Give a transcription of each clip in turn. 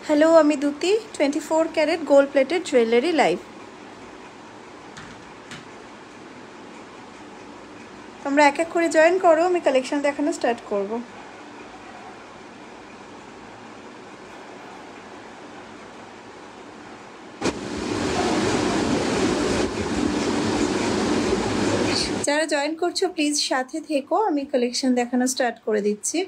Hello, আমি Dyuti. 24 carat gold plated jewellery live. তোমরা এক এক করে জয়েন করো, আমি কালেকশন দেখানো স্টার্ট করব। যারা জয়েন করছো প্লিজ সাথে থেকো, আমি কালেকশন দেখানো স্টার্ট করে দিচ্ছি।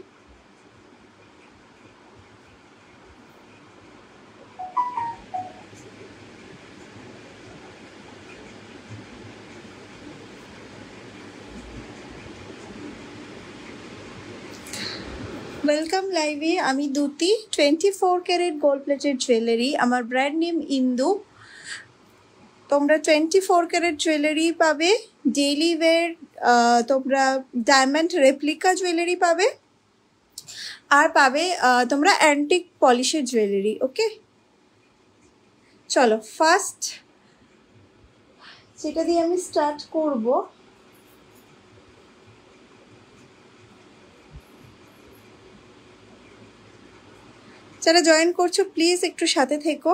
ওয়েলকাম লাইভে। আমি Dyuti. 24 carat gold plated jewellery, আমার ব্র্যান্ড নেম ইন্দু। তোমরা 24 ক্যারেট জুয়েলারি পাবে, ডেইলি ওয়্যার, তোমরা ডায়মন্ড রেপ্লিকা জুয়েলারি পাবে, আর পাবে তোমরা অ্যান্টিক পলিশের জুয়েলারি। ওকে, চলো ফার্স্ট যেটা দিয়ে আমি স্টার্ট করব, যারা জয়েন করছো প্লিজ একটু সাথে থেকো।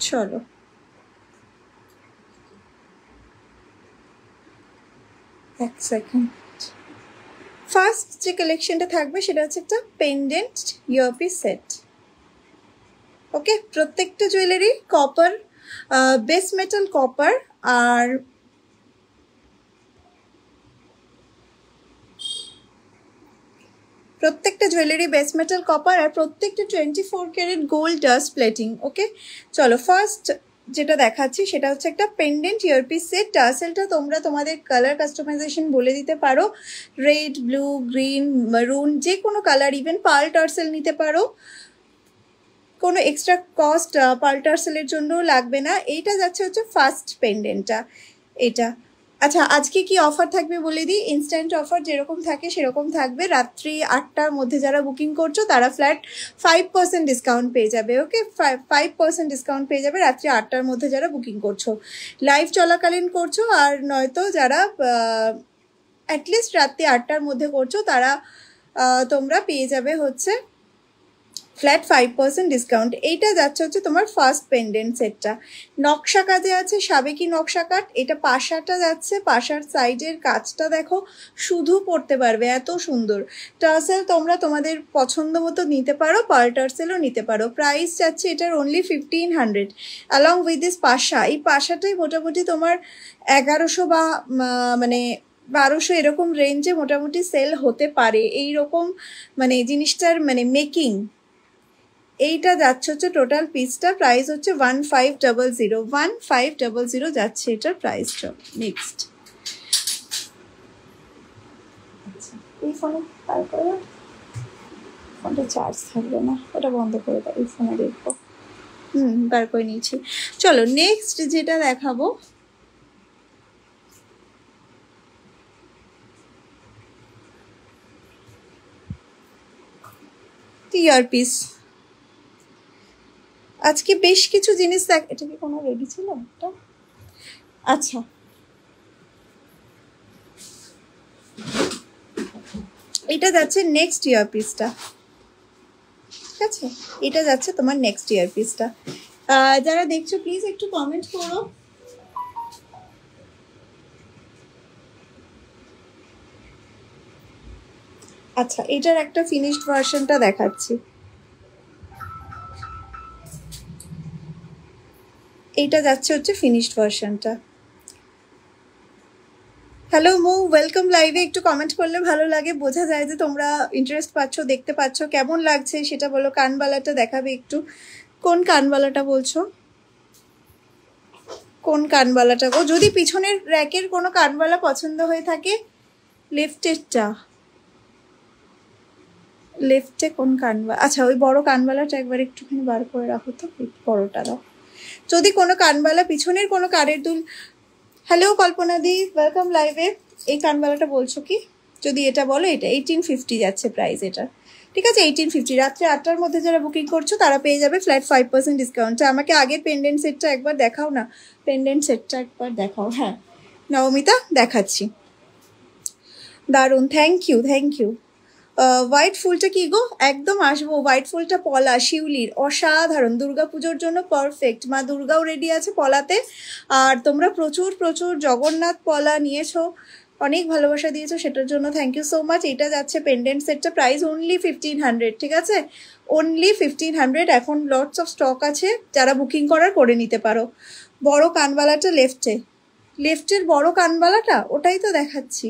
চলো এক সেকেন্ড। ফার্স্ট যে কালেকশনটা থাকবে সেটা হচ্ছে একটা পেন্ডেন্ট ইয়ারপিস সেট। ওকে, প্রত্যেকটা jewellery copper, base metal copper, আর প্রত্যেকটা জুয়েলারি বেস মেটাল কপার, আর প্রত্যেকটা 24 carat gold dust plating. Okay, চলো ফার্স্ট যেটা দেখাচ্ছি সেটা হচ্ছে একটা পেন্ডেন্ট ইয়ারপিস সেট। টার্সেলটা তোমরা তোমাদের কালার কাস্টমাইজেশন বলে দিতে পারো, রেড, ব্লু, গ্রিন, মারুন, যে কোনো কালার, ইভেন পার্ল টার্সেল নিতে পারো। কোনো এক্সট্রা কস্ট পার্ল টার্সেলের জন্য লাগবে না। এইটা যাচ্ছে হচ্ছে ফার্স্ট পেন্ডেন্টটা এটা। আচ্ছা, আজকে কি অফার থাকবে বলে দিই। ইনস্ট্যান্ট অফার যেরকম থাকে সেরকম থাকবে। রাত্রি 8টার মধ্যে যারা বুকিং করছো তারা ফ্ল্যাট 5% ডিসকাউন্ট পেয়ে যাবে। ওকে, 5% ডিসকাউন্ট পেয়ে যাবে রাত্রি 8টার মধ্যে যারা বুকিং করছো, লাইভ চলাকালীন করছো, আর নয়তো যারা অ্যাটলিস্ট রাত্রি 8টার মধ্যে করছো তারা তোমরা পেয়ে যাবে হচ্ছে ফ্ল্যাট 5% ডিসকাউন্ট। এইটা যাচ্ছে হচ্ছে তোমার ফার্স্ট পেন্ডেন্ট সেটটা। নকশা কাজে আছে, সাবেকি নকশা কাট। এটা পাশাটা যাচ্ছে, পাশার সাইডের কাজটা দেখো, শুধু পড়তে পারবে, এত সুন্দর। টার্সেল তোমরা তোমাদের পছন্দ মতো নিতে পারো, পার টার্সেলও নিতে পারো। প্রাইস যাচ্ছে এটার অনলি 1500 অ্যালং উইথ দিস পাশা। এই পাশাটাই মোটামুটি তোমার 1100 বা মানে 1200 এরকম রেঞ্জে মোটামুটি সেল হতে পারে। এইরকম মানে জিনিসটার মানে মেকিং। এইটা যাচ্ছে হচ্ছে টোটাল পিসটা প্রাইস হচ্ছে 1500 যাচ্ছে এটার প্রাইসটা। নেক্সট, এই ফোনে বার করে, ফোনটা চার্জ থাকবে না, ওটা বন্ধ করে দাও, এই ফোনে দেখবো। বার করে নিয়েছি। চলো নেক্সট যেটা দেখাবো, ইয়ারপিস। আজকে বেশ কিছু জিনিস দেখ। এটা কি কোনো রেডি ছিল এটা? আচ্ছা, এটা যাচ্ছে নেক্সট ইয়ারপিসটা। ঠিক আছে, এটা যাচ্ছে তোমার নেক্সট ইয়ারপিসটা। যারা দেখছো প্লিজ একটু কমেন্ট করো। আচ্ছা, এটার একটা ফিনিশড ভার্সনটা দেখাচ্ছি। এইটা যাচ্ছে হচ্ছে ফিনিশড ভার্সনটা। হ্যালো মু, ওয়েলকাম লাইভে। একটু কমেন্ট করলে ভালো লাগে, বোঝা যায় যে তোমরা ইন্টারেস্ট পাচ্ছ, দেখতে পাচ্ছ। কেমন লাগছে সেটা বলো। কানবালাটা দেখাবে একটু। কোন কানবালাটা বলছো? কোন কানবালাটা গো? যদি পিছনের র্যাকের কোনো কানবালা পছন্দ হয়ে থাকে, লেফটেরটা, লেফটে কোন কানবালা? আচ্ছা, ওই বড় কানবালাটা একবার একটুখানি বার করে রাখো তো, বড়টা দাও। যদি কোনো কানবালা, পিছনের কোনো কানের দুল। হ্যালো কল্পনা দি, ওয়েলকাম লাইভে। এই কানবালাটা বলছো কি? যদি এটা বলো, এটা 1850 যাচ্ছে প্রাইস এটা। ঠিক আছে 1850 রাত্রে 8টার মধ্যে যারা বুকিং করছো তারা পেয়ে যাবে ফ্ল্যাট 5% ডিসকাউন্ট। আমাকে আগের পেন্ডেন্ট সেটটা একবার দেখাও না, পেন্ডেন্ট সেটটা একবার দেখাও। হ্যাঁ নবমিতা দেখাচ্ছি, দারুণ, thank you thank you. White ফুলটা কি গো, একদম আসবো। হোয়াইট ফুলটা পলা শিউলির, অসাধারণ, দুর্গাপুজোর জন্য পারফেক্ট। মা দুর্গাও রেডি আছে পলাতে, আর তোমরা প্রচুর প্রচুর জগন্নাথ পলা নিয়েছো, অনেক ভালোবাসা দিয়েছো, সেটার জন্য থ্যাংক ইউ সো মাচ। এটা যাচ্ছে পেন্ডেন্ট সেটটা, প্রাইস অনলি 1500, ঠিক আছে অনলি 1500। এখন লটস অফ স্টক আছে, যারা বুকিং করার করে নিতে পারো। বড় কানবালাটা লেফটের বড় কানবালাটা, ওটাই তো দেখাচ্ছি।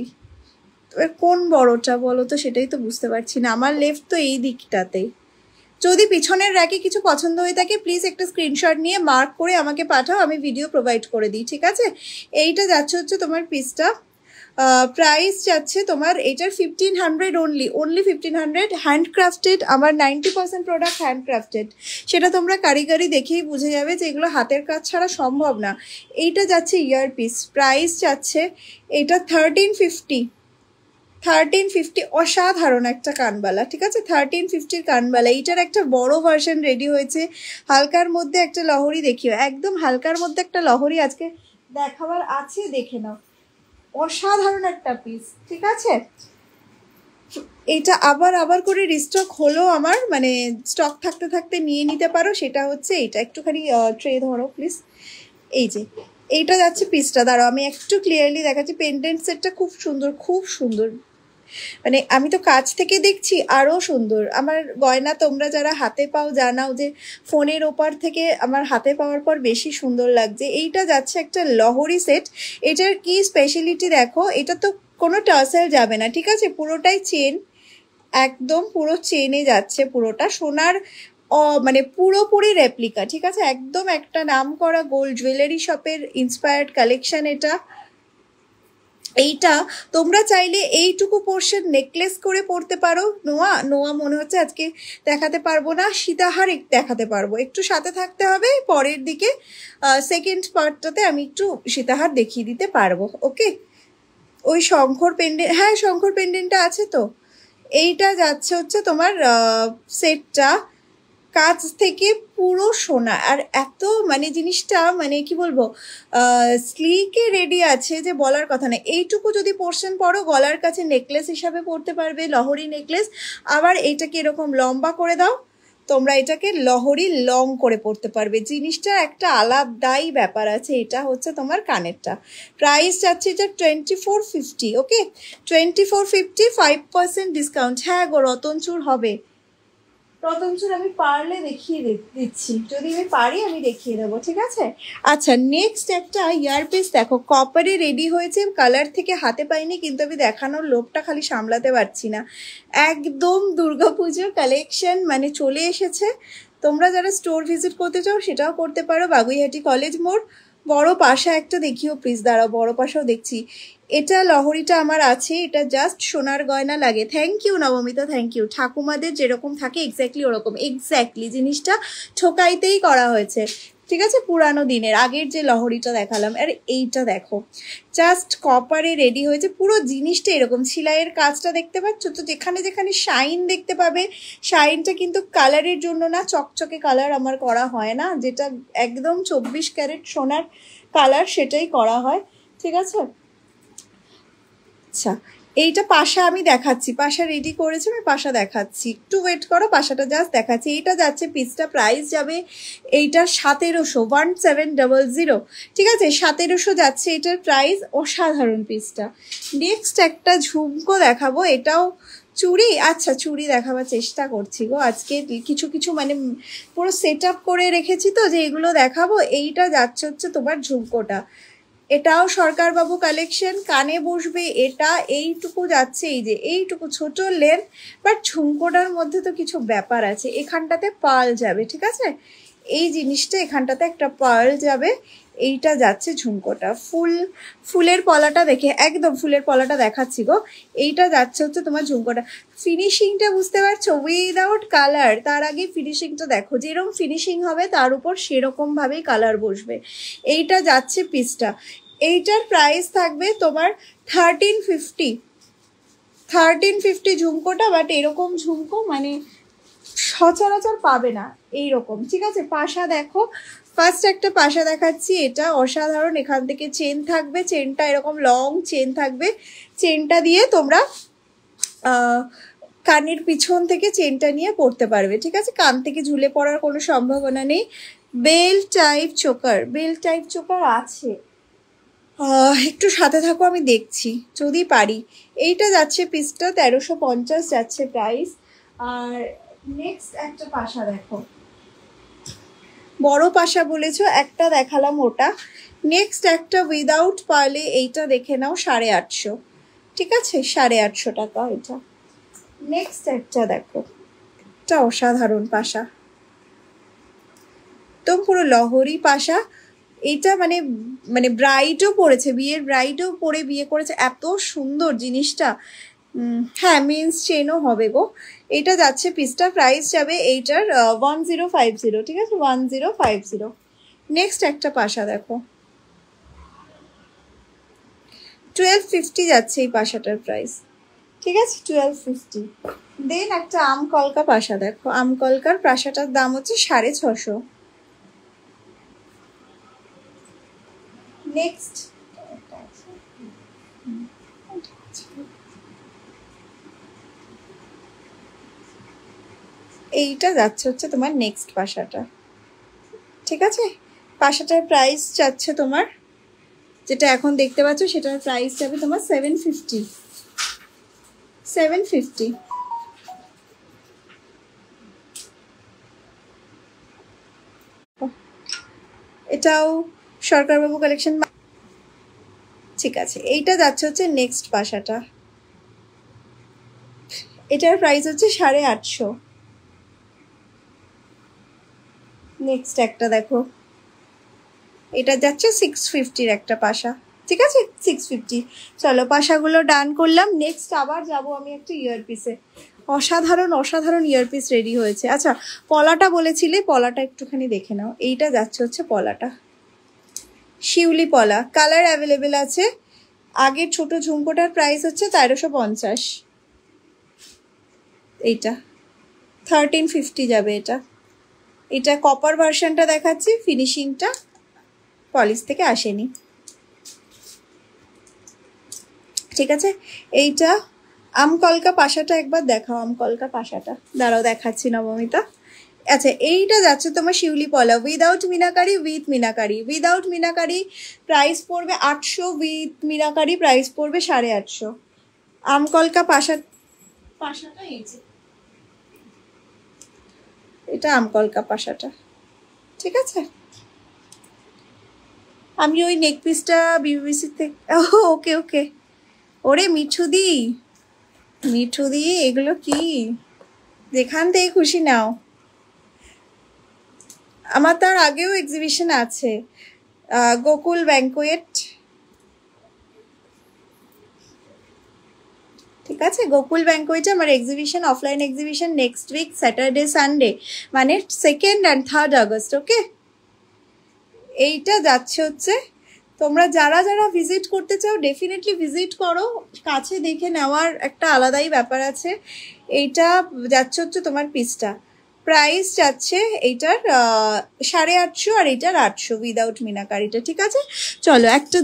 কোন বড়টা বলো তো, সেটাই তো বুঝতে পারছি না। আমার লেফট তো এই দিকটাতেই। যদি পিছনের র্যাকে কিছু পছন্দ হয়ে থাকে প্লিজ একটা স্ক্রিনশট নিয়ে মার্ক করে আমাকে পাঠাও, আমি ভিডিও প্রোভাইড করে দিই, ঠিক আছে। এইটা যাচ্ছে হচ্ছে তোমার পিসটা, প্রাইস যাচ্ছে তোমার এটার 1500 অনলি 1500। হ্যান্ডক্রাফটেড, আমার 90% প্রোডাক্ট হ্যান্ডক্রাফটেড, সেটা তোমরা কারিগরি দেখেই বুঝে যাবে যে এগুলো হাতের কাজ ছাড়া সম্ভব না। এইটা যাচ্ছে ইয়ার পিস, প্রাইস যাচ্ছে এটা 1350, অসাধারণ একটা কানবালা, ঠিক আছে 1350 কানবালা। এইটার একটা বড় ভার্সন রেডি হয়েছে, হালকার মধ্যে একটা লহরি দেখিও, একদম হালকার মধ্যে একটা লহরি আজকে দেখাবার আছে, দেখে নাও, অসাধারণ একটা পিস, ঠিক আছে। এটা আবার করে রিস্টক হলো আমার, মানে স্টক থাকতে থাকতে নিয়ে নিতে পারো। সেটা হচ্ছে এইটা, একটুখানি ট্রে ধরো প্লিজ। এই যে এইটা যাচ্ছে পিসটা, দাঁড়াও আমি একটু ক্লিয়ারলি দেখাচ্ছি। পেন্ডেন্ট সেটটা খুব সুন্দর, খুব সুন্দর, মানে আমি তো কাছ থেকে দেখছি আরও সুন্দর। আমার গয়না তোমরা যারা হাতে পাও জানাও যে ফোনের ওপার থেকে আমার হাতে পাওয়ার পর বেশি সুন্দর লাগছে। এইটা যাচ্ছে একটা লহরি সেট। এটার কি স্পেশালিটি দেখো, এটা তো কোনো টার্সেল যাবে না, ঠিক আছে পুরোটাই চেন, একদম পুরো চেনে যাচ্ছে, পুরোটা সোনার মানে পুরোপুরি রেপ্লিকা, ঠিক আছে একদম একটা নাম করা গোল্ড জুয়েলারি শপের ইন্সপায়ার্ড কালেকশন এটা। এইটা তোমরা চাইলে এইটুকু পোর্শন নেকলেস করে পরতে পারো। নোয়া মনে হচ্ছে আজকে দেখাতে পারবো না, সীতাহার দেখাতে পারবো, একটু সাথে থাকতে হবে, পরের দিকে সেকেন্ড পার্টটাতে আমি একটু সীতাহার দেখিয়ে দিতে পারবো। ওকে, ওই শঙ্খর পেন্ডেন্ট, হ্যাঁ শঙ্খর পেন্ডেন্টটা আছে তো। এইটা যাচ্ছে হচ্ছে তোমার সেটটা, কাছ থেকে পুরো সোনা, আর এত মানে জিনিসটা মানে কি বলবো স্লিকে রেডি আছে যে বলার কথা না। এইটুকু যদি পোর্শন পরো গলার কাছে নেকলেস হিসাবে পরতে পারবে, লহরি নেকলেস। আবার এইটাকে এরকম লম্বা করে দাও, তোমরা এটাকে লহরি লং করে পরতে পারবে, জিনিসটা একটা আলাদাই ব্যাপার আছে। এটা হচ্ছে তোমার কানেরটা, প্রাইস যাচ্ছে এটা 2450। ওকে 2450, 5% ডিসকাউন্ট। হ্যাঁ গো রতনচুর হবে, রতনচুর আমি পারলে দেখিয়ে দিচ্ছি, যদি আমি পারি আমি দেখিয়ে দেবো, ঠিক আছে। আচ্ছা নেক্সট একটা ইয়ারপিস দেখো, কপারে রেডি হয়েছে, কালার থেকে হাতে পাইনি কিন্তু আমি দেখানোর লোভটা খালি সামলাতে পারছি না। একদম দুর্গাপুজোর কালেকশন মানে চলে এসেছে। তোমরা যারা স্টোর ভিজিট করতে চাও সেটাও করতে পারো, বাগুইহাটি কলেজ মোড়। বড় পাশা একটা দেখিও প্লিজ, দাঁড়াও বড় পাশাও দেখছি। এটা লহরিটা আমার আছে, এটা জাস্ট সোনার গয়না লাগে। Thank you Nabamita, thank you. ঠাকুমাদের যেরকম থাকে এক্স্যাক্টলি ওরকম, এক্স্যাক্টলি জিনিসটা ঠোকাইতেই করা হয়েছে, ঠিক আছে পুরানো দিনের। আগের যে লহরিটা দেখালাম, আর এইটা দেখো জাস্ট কপারে রেডি হয়েছে, পুরো জিনিসটা এরকম। সেলাইয়ের কাজটা দেখতে পাচ্ছ তো, যেখানে যেখানে শাইন দেখতে পাবে, শাইনটা কিন্তু কালারের জন্য না, চকচকে কালার আমার করা হয় না, যেটা একদম 24 ক্যারেট সোনার কালার সেটাই করা হয়, ঠিক আছে। আচ্ছা এইটা পাশা আমি দেখাচ্ছি, পাশা রেডি করেছে, আমি পাশা দেখাচ্ছি, একটু ওয়েট করো, পাশাটা জাস্ট দেখাচ্ছি। এইটা যাচ্ছে পিসটা, প্রাইস যাবে এইটার 1700, ঠিক আছে 1700 যাচ্ছে এটার প্রাইস, অসাধারণ পিসটা। নেক্সট একটা ঝুমকো দেখাবো, এটাও চুড়ি। আচ্ছা চুড়ি দেখাবার চেষ্টা করছি গো আজকে, কিছু কিছু মানে পুরো সেট আপ করে রেখেছি তো যে এগুলো দেখাবো। এইটা যাচ্ছে হচ্ছে তোমার ঝুমকোটা, এটাও সরকারবাবু কালেকশন, কানে বসবে এটা, এইটুকু যাচ্ছে, এই যে এইটুকু ছোট লেন্থ, বাট ঝুমকোটার মধ্যে তো কিছু ব্যাপার আছে, এখানটাতে পার্ল যাবে, ঠিক আছে এই জিনিসটা এখানটাতে একটা পার্ল যাবে। এইটা যাচ্ছে ঝুমকোটা, ফুলের পলাটা দেখে, একদম ফুলের পলাটা দেখাচ্ছি গো। এইটা যাচ্ছে হচ্ছে তোমার ঝুমকোটা, ফিনিশিংটা বুঝতে পারছো, উইদাউট কালার। তার আগে ফিনিশিংটা দেখো, যেরকম ফিনিশিং হবে তার উপর সেরকমভাবেই কালার বসবে। এইটা যাচ্ছে পিসটা, এইটার প্রাইস থাকবে তোমার 1350, 1350 ঝুমকোটা, বাট এরকম ঝুমকো মানে সচরাচর পাবে না এইরকম। ঠিক আছে, পাশা দেখো, ফার্স্ট একটা পাশা দেখাচ্ছি, এটা অসাধারণ। এখান থেকে চেন থাকবে, চেনটা এরকম লং চেন থাকবে, চেনটা দিয়ে তোমরা কানের পিছন থেকে চেনটা নিয়ে পড়তে পারবে। ঠিক আছে, কান থেকে ঝুলে পড়ার কোনো সম্ভাবনা নেই। Bell type choker, bell type choker আছে, একটু সাথে থাকো, আমি দেখছি যদি পারি। এইটা যাচ্ছে পিসটা 1350 যাচ্ছে প্রাইস। আর নেক্সট একটা পাশা দেখো, বড় পাশা বলেছো, একটা দেখালাম ওটা। নেক্সট একটা উইদাউট পার্লে, এইটা দেখে নাও 850। ঠিক আছে, 850 টাকা এটা। নেক্সট একটা দেখো, এটা অসাধারণ পাশা, একদম পুরো লহরি পাশা। এটা মানে মানে ব্রাইডও পরেছে, বিয়ের ব্রাইডও পরে বিয়ে করেছে, এত সুন্দর জিনিসটা। হ্যাঁ, মেন্স চেনও হবে গো। এটা যাচ্ছে পিসটা, প্রাইস যাবে এইটার 1050। ঠিক আছে, 1050। নেক্সট একটা পাশা দেখো, 1250 যাচ্ছে এই পাশাটার প্রাইস। ঠিক আছে, 1250। দেন একটা আমকলকা পাশা দেখো, আমকলকার পাশাটার দাম হচ্ছে 650। নেক্সট এইটা যাচ্ছে হচ্ছে তোমার নেক্সট পাশাটা। ঠিক আছে, পাশাটার প্রাইস যাচ্ছে তোমার, যেটা এখন দেখতে পাচ্ছ সেটার প্রাইস যাবে তোমার 750। 750। এটাও সরকারবাবু কালেকশন। ঠিক আছে, এইটা যাচ্ছে হচ্ছে নেক্সট পাশাটা, এটার প্রাইস হচ্ছে 850। নেক্সট একটা দেখো, এটা যাচ্ছে 650 একটা পাশা। ঠিক আছে, 650। চলো, পাশাগুলো ডান করলাম। নেক্সট আবার যাব আমি একটা ইয়ারপিসে, অসাধারণ অসাধারণ ইয়ারপিস রেডি হয়েছে। আচ্ছা, পলাটা বলেছিলে, পলাটা একটুখানি দেখে নাও। এইটা যাচ্ছে হচ্ছে পলাটা, শিউলি পলা, কালার অ্যাভেলেবেল আছে। আগের ছোট ঝুমকোটার প্রাইস হচ্ছে 1350, এইটা 1350 যাবে এটা। এটা কপার ভার্সনটা দেখাচ্ছি, ফিনিশিংটা পলিশ থেকে আসেনি। ঠিক আছে, এইটা আমকলকা পাশাটা একবার দেখাও, আমকলকা পাশাটা দাঁড়াও দেখাচ্ছি নবমিতা। আচ্ছা, এইটা যাচ্ছে তোমার শিউলি পলা, without meenakari, with meenakari. Without meenakari price পড়বে 800, উইথ মিনাকারি প্রাইস পড়বে 850। আমকলকা পাশাটা এই যে, এটা আমকলকা পাশাটা। ঠিক আছে, আমি ওই নেক পিসটা বিবিসি থেকে, ওকে ওকে। ওরে মিঠুদি, মিঠুদি এগুলো কি, যেখান থেকে খুশি নাও। আমার তার আগেও এক্সিবিশন আছে, গোকুল ব্যাঙ্কোয়েট। ঠিক আছে, গোকুল ব্যাঙ্কোয়েটে আমার exhibition, offline exhibition next week Saturday Sunday, মানে 2 and 3 আগস্ট। ওকে, এইটা যাচ্ছে হচ্ছে, তোমরা যারা যারা ভিজিট করতে চাও ডেফিনেটলি ভিজিট করো, কাছে দেখে নেওয়ার একটা আলাদাই ব্যাপার আছে। এইটা যাচ্ছে হচ্ছে তোমার পিসটা, প্রাইস যাচ্ছে এইটার 850 আর এইটার 800 উইদাউট মিনাকারিটা। ঠিক আছে, চলো একটা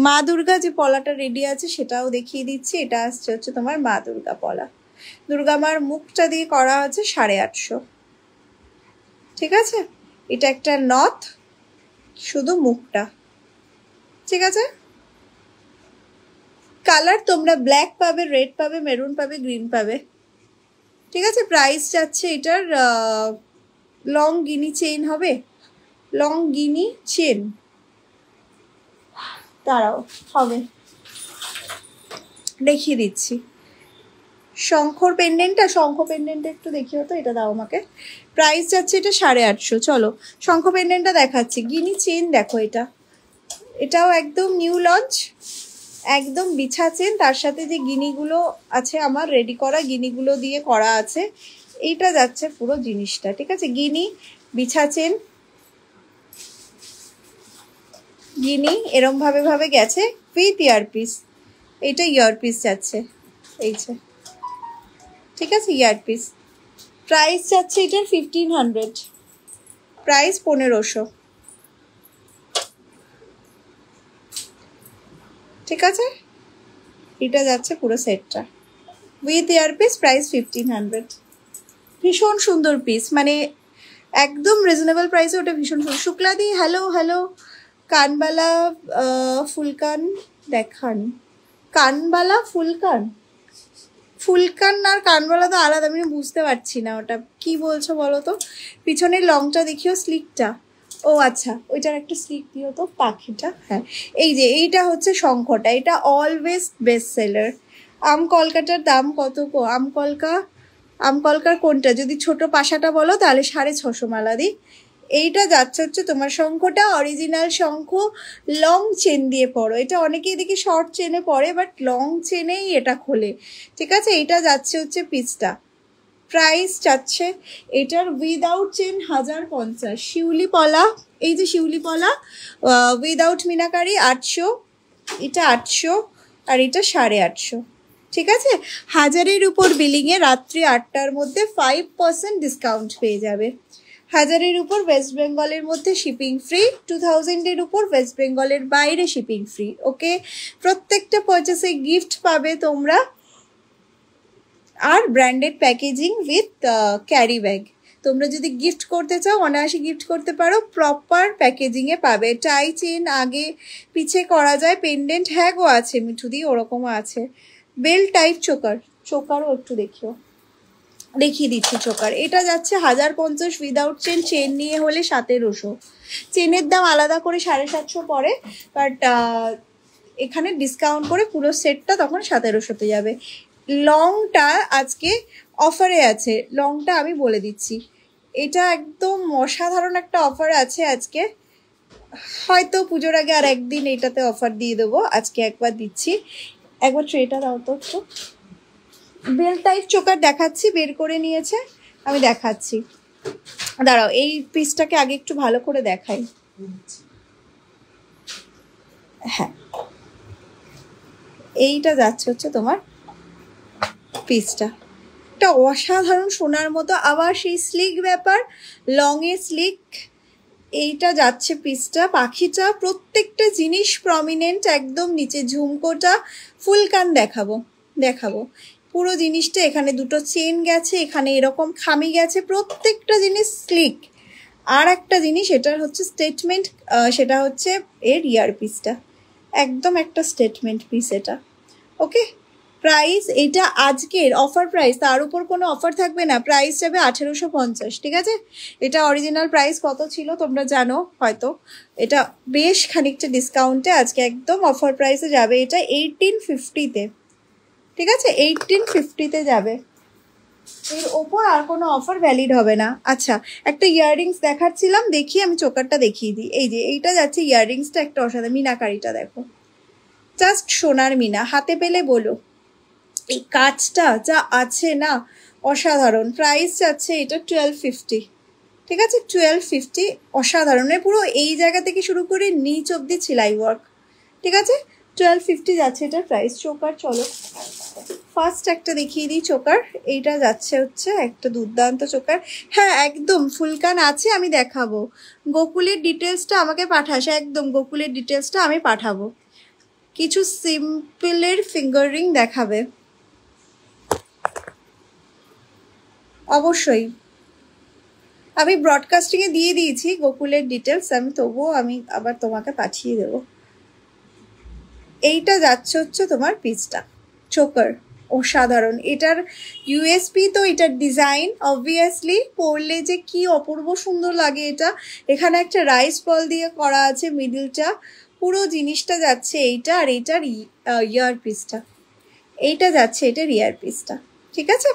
মা দুর্গা যে পলাটা রেডি আছে সেটাও দেখিয়ে দিচ্ছি। এটা আসছে হচ্ছে তোমার মা দুর্গা পলা, দুর্গা মার মুখটা দিয়ে করা হচ্ছে 850। ঠিক আছে, এটা একটা নথ, শুধু মুখটা। ঠিক আছে, কালার তোমরা ব্ল্যাক পাবে, রেড পাবে, মেরুন পাবে, গ্রিন পাবে। ঠিক আছে, প্রাইস যাচ্ছে এটার লং গিনি চেইন হবে, লং গিনি চেন, দাঁড়াও হবে দেখিয়ে দিচ্ছি। শঙ্খর পেন্ডেন্টটা, শঙ্খ পেন্ডেন্টটা একটু দেখিও তো, এটা দাও আমাকে। প্রাইস যাচ্ছে এটা 850। চলো, শঙ্খ পেন্ডেন্টটা দেখাচ্ছি। গিনি চেন দেখো, এটাও একদম নিউ লঞ্চ, একদম বিছা চেন, তার সাথে যে গিনিগুলো আছে আমার রেডি করা, গিনিগুলো দিয়ে করা আছে। এইটা যাচ্ছে পুরো জিনিসটা। ঠিক আছে, গিনি, বিছা চেন, গিনি এরম ভাবে গেছে উইথ ইয়ারপিস। এইটা ইয়ারপিস যাচ্ছে, এই যে ঠিক আছে, ইয়ারপিস। প্রাইস যাচ্ছে এটার 1500, প্রাইস 1500। ঠিক আছে, এটা যাচ্ছে পুরো সেটটা উইথ ইয়ারপিস, প্রাইস 1500। ভীষণ সুন্দর পিস, মানে একদম রিজনেবল প্রাইসে ওটা ভীষণ সুন্দর। শুক্লাদি হ্যালো হ্যালো। কানবালা ফুলকান দেখান, কানবালা ফুলকান, ফুলকান আর কানবালা তো আলাদা, আমি বুঝতে পারছি না ওটা কি বলছো বলো তো। পিছনের লংটা দেখিও, স্লিকটা, ও আচ্ছা ওইটার একটা স্লিক দিও তো, পাখিটা। হ্যাঁ, এই যে এইটা হচ্ছে শঙ্খটা, এটা অলওয়েজ বেস্ট সেলার। আম কলকাটার দাম কত গো? আমকলকার কোনটা? যদি ছোট পাশাটা বলো তাহলে 650 মালাদি। এইটা যাচ্ছে হচ্ছে তোমার শঙ্খটা, অরিজিনাল শঙ্খ, লং চেন দিয়ে পরো। এটা অনেকেই দেখি শর্ট চেনে পরে, বাট লং চেনেই এটা খোলে। ঠিক আছে, এইটা যাচ্ছে হচ্ছে পিসটা, প্রাইস যাচ্ছে এটার উইদাউট চেন 1050। শিউলি পলা, এই যে শিউলি পলা উইদাউট মিনাকারি 800, এটা 800, আর এটা 850। ঠিক আছে, 1000-এর উপর বিলিংয়ে রাত্রি 8টার মধ্যে 5% ডিসকাউন্ট পেয়ে যাবে। 1000-এর উপর ওয়েস্ট বেঙ্গলের মধ্যে শিপিং ফ্রি, 2000-এর উপর ওয়েস্ট বেঙ্গলের বাইরে শিপিং ফ্রি। ওকে, প্রত্যেকটা পারচেসে গিফট পাবে তোমরা, আর branded packaging with carry bag. তোমরা যদি গিফট করতে চাও অনায়াসে গিফট করতে পারো, প্রপার প্যাকেজিংয়ে পাবে। টাই চেন আগে পিছে করা যায়, পেন্ডেন্ট হ্যাঁ গো আছে মিঠুদি, ওরকমও আছে। বেল টাইপ চোকার, চোকারও একটু দেখিয়ে দিচ্ছি চোকার। এটা যাচ্ছে 1050 উইদাউট চেন, চেন নিয়ে হলে 1700। চেনের দাম আলাদা করে 750 পড়ে, বাট এখানে ডিসকাউন্ট করে পুরো সেটটা তখন 1700-তে যাবে। লংটা আজকে অফারে আছে, লংটা আমি বলে দিচ্ছি, এটা একদম অসাধারণ একটা অফার আছে আজকে। হয়তো পুজোর আগে আর একদিন এটাতে অফার দিয়ে দেবো, আজকে একবার দিচ্ছি। একবার ট্রেটা দাও তো একটু। বেল টাইপ চোকার দেখাচ্ছি, বের করে নিয়েছে, আমি দেখাচ্ছি। দাঁড়াও, এই পিসটাকে আগে একটু ভালো করে দেখাই। হ্যাঁ, এইটা যাচ্ছে হচ্ছে তোমার পিসটা, একটা অসাধারণ সোনার মতো, আবার সেই স্লিক ব্যাপার, লংয়ে স্লিক। এইটা যাচ্ছে পিসটা, পাখিটা, প্রত্যেকটা জিনিস প্রমিনেন্ট একদম। নিচে ঝুমকোটা, ফুলকান দেখাবো পুরো জিনিসটা। এখানে দুটো চেন গেছে, এখানে এরকম খামি গেছে, প্রত্যেকটা জিনিস স্লিক। আর একটা জিনিস এটার হচ্ছে স্টেটমেন্ট, সেটা হচ্ছে এর ইয়ার পিসটা, একদম একটা স্টেটমেন্ট পিস এটা। ওকে, প্রাইস এটা আজকের অফার প্রাইস, তার উপর কোনো অফার থাকবে না, প্রাইস যাবে 1850। ঠিক আছে, এটা অরিজিনাল প্রাইস কত ছিল তোমরা জানো হয়তো, এটা বেশ খানিকটা ডিসকাউন্টে আজকে একদম অফার প্রাইসে যাবে, এটা 1850-তে। ঠিক আছে, 1850-তে যাবে, এর ওপর আর কোনো অফার ভ্যালিড হবে না। আচ্ছা, একটা ইয়াররিংস দেখাচ্ছিলাম, দেখি আমি চোকারটা দেখিয়ে দিই। এই যে এইটা যাচ্ছে ইয়াররিংসটা, একটা অসাধারণ মিনাকারিটা দেখো, জাস্ট সোনার মিনা, হাতে পেলে বলো। এই কাজটা যা আছে না, অসাধারণ। প্রাইস যাচ্ছে এটা 1250। ঠিক আছে, 1250, অসাধারণ, পুরো এই জায়গা থেকে শুরু করে নিচ অব্দি সেলাই ওয়ার্ক। ঠিক আছে, 1250 যাচ্ছে এটার প্রাইস। চোকার চলো ফার্স্ট একটা দেখিয়ে দিই চোকার। এইটা যাচ্ছে হচ্ছে একটা দুর্দান্ত চোকার। হ্যাঁ, একদম ফুলকান আছে, আমি দেখাবো। গোকুলের ডিটেলসটা আমাকে পাঠাস, একদম গোকুলের ডিটেলসটা আমি পাঠাবো। কিছু সিম্পলের ফিঙ্গার রিং দেখাবে অবশ্যই, আমি ব্রডকাস্টিংয়ে দিয়ে দিয়েছি গোকুলের ডিটেলস, তবুও আমি আবার তোমাকে পাঠিয়ে দেব। এইটা যাচ্ছে হচ্ছে তোমার পিসটা, চোকার, অসাধারণ। এটার ইউএসপি তো এটার ডিজাইন, অবভিয়াসলি পরলে যে কি অপূর্ব সুন্দর লাগে এটা। এখানে একটা রাইস বল দিয়ে করা আছে মিডলটা, পুরো জিনিসটা যাচ্ছে এইটা। আর এইটার ইয়ার পিসটা, এইটা যাচ্ছে এটার ইয়ার পিসটা। ঠিক আছে,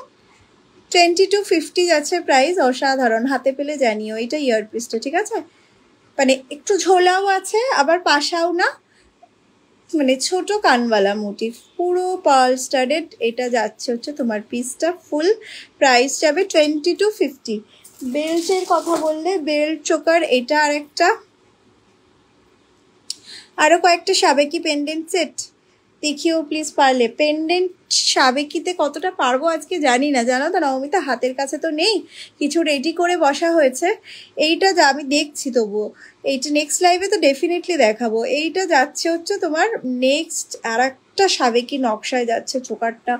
2250 যাচ্ছে প্রাইস, অসাধারণ। হাতে পেলে জানিও, এটা ইয়ার পিসটা। ঠিক আছে, মানে একটু ঝোলাও আছে, আবার পাশাও না, মানে ছোট কানওয়ালা মোটিভ, পুরো পার্ল স্টাডেড। এটা যাচ্ছে হচ্ছে তোমার পিসটা, ফুল প্রাইস যাবে 2250। বেল্টের কথা বললে বেল্ট চোকার, এটা আরেকটা, আরো কয়েকটা সাবেকি পেন্ডেন্ট সেট। দেখিও প্লিজ পারলে। পেন্ডেন্ট সাবেকিতে কতটা পারবো আজকে জানি না, জানো তো নবমিতা, হাতের কাছে তো নেই, কিছু রেডি করে বসা হয়েছে। এইটা যা আমি দেখছি তবুও, এইটা নেক্সট লাইভে তো ডেফিনেটলি দেখাবো। এইটা যাচ্ছে হচ্ছে তোমার নেক্সট আর একটা সাবেকি নকশায় যাচ্ছে চোকারটা,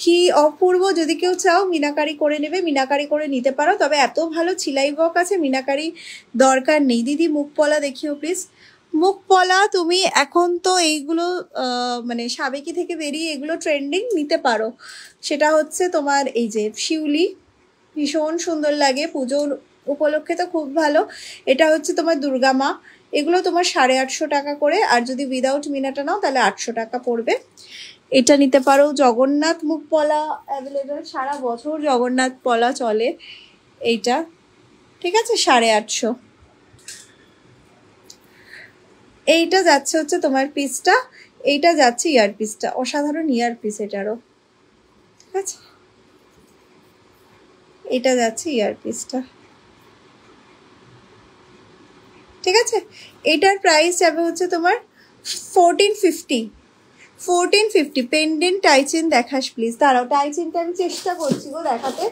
কি অপূর্ব। যদি কেউ চাও মিনাকারি করে নেবে, মিনাকারি করে নিতে পারো, তবে এত ভালো ছিলাই ওয়ার্ক আছে, মিনাকারি দরকার নেই। দিদি মুখ পলা দেখিও প্লিজ। মুখ পলা তুমি এখন তো এইগুলো মানে সাবেকি থেকে বেরিয়ে এগুলো ট্রেন্ডিং, নিতে পারো। সেটা হচ্ছে তোমার এই যে শিউলি, ভীষণ সুন্দর লাগে, পুজোর উপলক্ষে তো খুব ভালো। এটা হচ্ছে তোমার দুর্গা মা, এগুলো তোমার 850 টাকা করে, আর যদি উইদাউট মিনাটা নাও তাহলে 800 টাকা পড়বে। এটা নিতে পারো। জগন্নাথ মুখ পলা অ্যাভেলেবেল, সারা বছর জগন্নাথ পলা চলে এইটা, ঠিক আছে, 850। এইটা যাচ্ছে হচ্ছে তোমার পিসটা, এইটা যাচ্ছে ইয়ার পিসটা, অসাধারণ ইয়ার পিস এটারও, ঠিক আছে, এটা যাচ্ছে ইয়ার পিসটা, ঠিক আছে। এটার প্রাইস যাবে হচ্ছে তোমার 1450। পেন্ডেন্ট টাইচেন দেখাস প্লিজ। দাঁড়াও, টাইচেনটা আমি চেষ্টা করছি গো দেখাতে,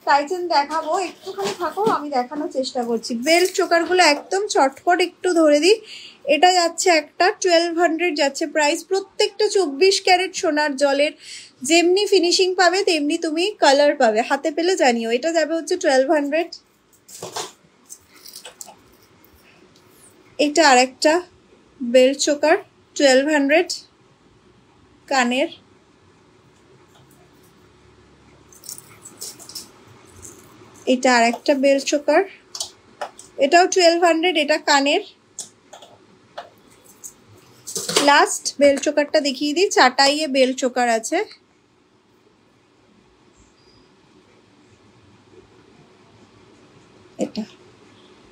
টাইচেন দেখাবো, একটুখানি থাকো, আমি দেখানোর চেষ্টা করছি। বেল্ট চোকারগুলো একদম চটপট একটু ধরে দিই। এটা যাচ্ছে একটা 1200 যাচ্ছে প্রাইস। প্রত্যেকটা 24 ক্যারেট সোনার জলের, যেমনি ফিনিশিং পাবে তেমনি তুমি কালার পাবে, হাতে পেলে জানিও। এটা যাবে হচ্ছে 1200। এটা আর একটা বেল্ট চোকার 1200 কানের। এটা আর একটা বেল্ট চোকার, এটাও 1200, এটা কানের। লাস্ট বেল্ট চোকারটা দেখিয়ে দিই, চাটাইয়ে বেল্ট চোকার আছে, এটা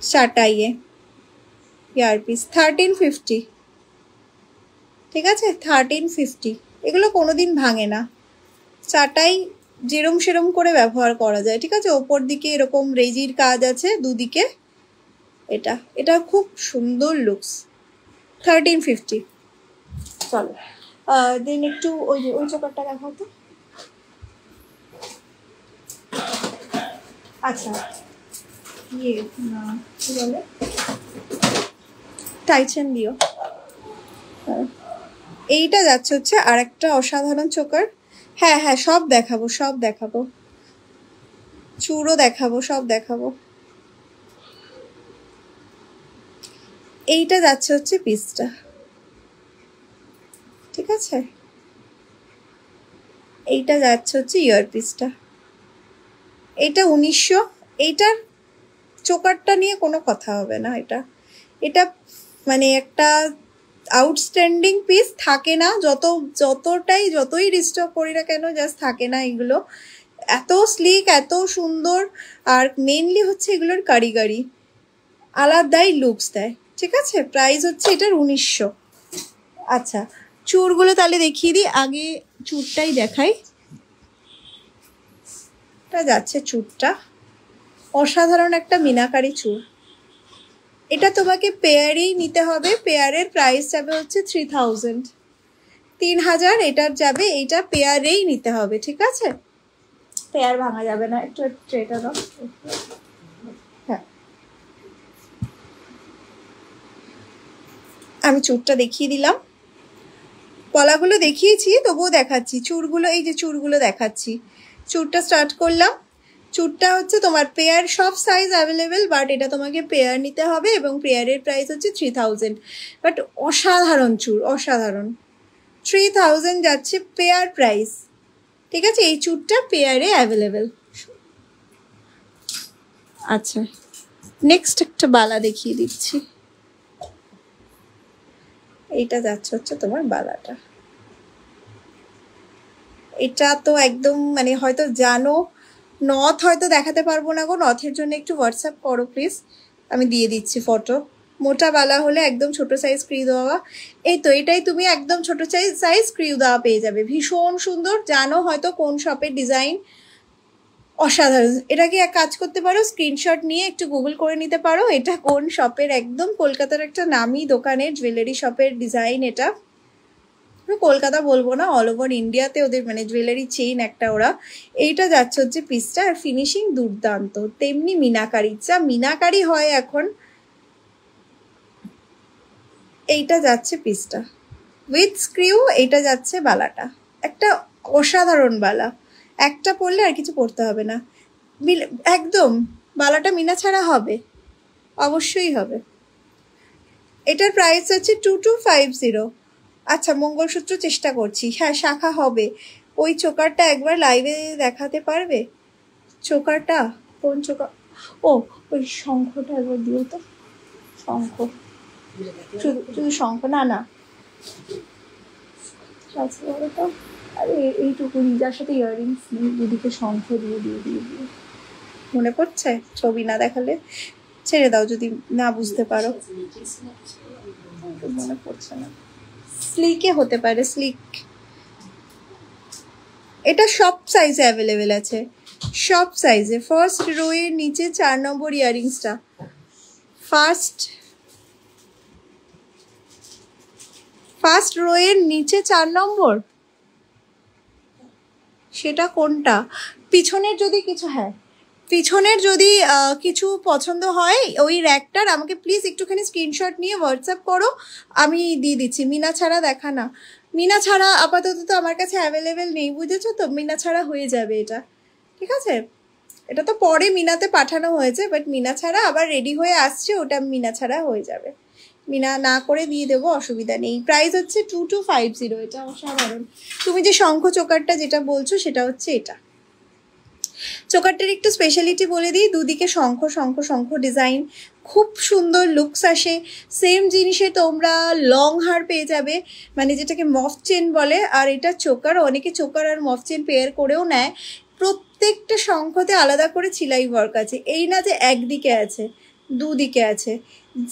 চাটাইয়ে ইয়ারপিস 1350, ঠিক আছে, 1350। এগুলো কোনোদিন ভাঙে না, চাটাই যেরম সেরম করে ব্যবহার করা যায়, ঠিক আছে। ওপর দিকে এরকম রেজির কাজ আছে দুদিকে, এটা এটা খুব সুন্দর লুকস, 1350। চলো দেন একটু ওই যে ওই চোকারটা দেখাও তো। আচ্ছা ইয়ে না কি বলে, টাইচেন দিও। এইটা যাচ্ছে হচ্ছে আর একটা অসাধারণ চোকার। হ্যাঁ হ্যাঁ, সব দেখাবো, সব দেখাবো, চুড়ও দেখাবো, সব দেখাবো। এইটা যাচ্ছে হচ্ছে পিসটা, ঠিক আছে, এইটা যাচ্ছে হচ্ছে ইয়ার পিসটা, এইটা 1900। এইটার চোকারটা নিয়ে কোনো কথা হবে না, এটা এটা মানে একটা আউটস্ট্যান্ডিং পিস, থাকে না, যতই রিস্টক করি না কেন, জাস্ট থাকে না এগুলো, এত স্লিক, এত সুন্দর। আর মেনলি হচ্ছে এগুলোর কারিগরি আলাদাই লুকস দেয়, ঠিক আছে। প্রাইস হচ্ছে এটার 1900। আচ্ছা চুড়গুলো তাহলে দেখিয়ে দিই, আগে চুড়টাই দেখাই। এটা যাচ্ছে চুড়টা, অসাধারণ একটা মিনাকারি চুড়। এটা তোমাকে পেয়ারেই নিতে হবে, পেয়ারের প্রাইস যাবে হচ্ছে 3000। এটার যাবে, এইটা পেয়ারেই নিতে হবে, ঠিক আছে, পেয়ার ভাঙা যাবে না। একটু ট্রেটা দাও, হ্যাঁ আমি চুড়টা দেখিয়ে দিলাম, পলাগুলো দেখিয়েছি তবুও দেখাচ্ছি, চুড়গুলো এই যে চুড়গুলো দেখাচ্ছি। চুড়টা স্টার্ট করলাম, চুড়টা হচ্ছে তোমার পেয়ার, সব সাইজ অ্যাভেলেবেল, বাট এটা তোমাকে পেয়ার নিতে হবে এবং পেয়ারের প্রাইস হচ্ছে 3000। বাট অসাধারণ চুড়, অসাধারণ, 3000 যাচ্ছে পেয়ার প্রাইস, ঠিক আছে। এই চুড়টা পেয়ারে অ্যাভেলেবেল। আচ্ছা নেক্সট একটা বালা দেখিয়ে দিচ্ছি, এইটা যাচ্ছে হচ্ছে তোমার বালাটা। এটা তো একদম মানে হয়তো জানো, নথ হয়তো দেখাতে পারবো না গো, নথের জন্য একটু হোয়াটসঅ্যাপ করো প্লিজ, আমি দিয়ে দিচ্ছি ফটো। মোটা বালা হলে একদম ছোট সাইজ স্ক্রিউ দেওয়া, এই তো এটাই তুমি একদম ছোট সাইজ স্ক্রিউ দেওয়া পেয়ে যাবে, ভীষণ সুন্দর। জানো হয়তো কোন শপের ডিজাইন, অসাধারণ। এটাকে এক কাজ করতে পারো, স্ক্রিনশট নিয়ে একটু গুগল করে নিতে পারো এটা কোন শপের, একদম কলকাতার একটা নামি দোকানের জুয়েলারি শপের ডিজাইন এটা, কলকাতা বলবো না, অল ওভার ইন্ডিয়াতে ওদের মানে জুয়েলারি চেইন একটা ওরা। এইটা যাচ্ছে হচ্ছে পিসটা, আর ফিনিশিং দুর্দান্ত। তেমনি মিনাকারি, যা মিনাকারি হয় এখন, এইটা যাচ্ছে পিসটা উইথ স্ক্রিউ। এইটা যাচ্ছে বালাটা, একটা অসাধারণ বালা, একটা পরলে আর কিছু পরতে হবে না, একদম বালাটা মিনা ছাড়া হবে, অবশ্যই হবে। এটার প্রাইস হচ্ছে 2250। আচ্ছা মঙ্গলসূত্র চেষ্টা করছি, হ্যাঁ শাখা হবে। ওই চোকারটা একবার লাইভে দেখাতে পারবে? চোকারটা কোন চোকার? ও ওই শঙ্খটা একবার দিও তো, শঙ্খ, শুধু শঙ্খ, না না আরে এইটুকু, যার সাথে ইয়াররিংস নেই, দুদিকে শঙ্খ দিয়ে দিয়ে দিয়ে দিয়ে। মনে পড়ছে? ছবি না দেখালে ছেড়ে দাও যদি না বুঝতে পারো। মনে পড়ছে না, স্লিকে হতে পারে, স্লিক। এটা সব সাইজে অ্যাভেলেবেল আছে, সব সাইজে। ফার্স্ট রো এর নিচে 4 নম্বর ইয়াররিংসটা, ফার্স্ট রো এর নিচে 4 নম্বর, সেটা কোনটা? পিছনের যদি কিছু, হ্যাঁ পিছনের যদি কিছু পছন্দ হয় ওই র্যাকটার, আমাকে প্লিজ একটুখানি স্ক্রিনশট নিয়ে হোয়াটসঅ্যাপ করো, আমি দিয়ে দিচ্ছি। মিনা ছাড়া দেখা না, মিনা ছাড়া আপাতত তো আমার কাছে অ্যাভেলেবেল নেই, বুঝেছো তো? মিনা ছাড়া হয়ে যাবে এটা, ঠিক আছে? এটা তো পরে মিনাতে পাঠানো হয়েছে, বাট মিনা ছাড়া আবার রেডি হয়ে আসছে, ওটা মিনা ছাড়া হয়ে যাবে। মিনা না করে দিয়ে দেবো, অসুবিধা নেই। প্রাইস হচ্ছে 2250। এটা অসাধারণ। তুমি যে শঙ্খ চোকারটা যেটা বলছো সেটা হচ্ছে এটা। চোকারটার একটু স্পেশালিটি বলে দিই, দুদিকে শঙ্খ শঙ্খ শঙ্খ ডিজাইন, খুব সুন্দর লুকস আসে। সেম জিনিসে তোমরা লং হার পেয়ে যাবে, মানে যেটাকে মফ চেন বলে। আর এটা চোকার, অনেকে চোকার আর মফ চেন পেয়ার করেও নেয়। প্রত্যেকটা শঙ্খতে আলাদা করে ছিলাই ওয়ার্ক আছে, এই না যে একদিকে আছে, দুদিকে আছে।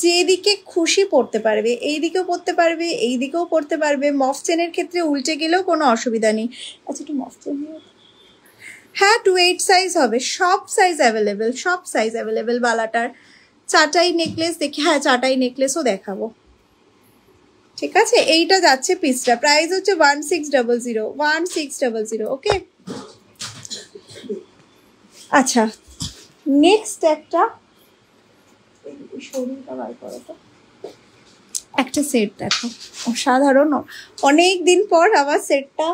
যেদিকে খুশি পড়তে পারবে, এই দিকেও পড়তে পারবে, এই দিকেও পড়তে পারবে। মফ চেনের ক্ষেত্রে উল্টে গেলেও কোনো অসুবিধা নেই। আচ্ছা একটু মফ চেন নিয়ে, হ্যাঁ 28 সাইজ হবে, সব সাইজ অ্যাভেলেবেল, সব সাইজ অ্যাভেলেবেল। বালাটার চাটাই নেকলেস দেখি, হ্যাঁ চাটাই নেকলেসও দেখাবো, ঠিক আছে? এইটা যাচ্ছে পিসটা, প্রাইস হচ্ছে 1600, 1600। ওকে আচ্ছা নেক্সট একটা, শরীরটা বার করো তো, একটা সেট দেখো, অসাধারণ। অনেক দিন পর আবার সেটটা,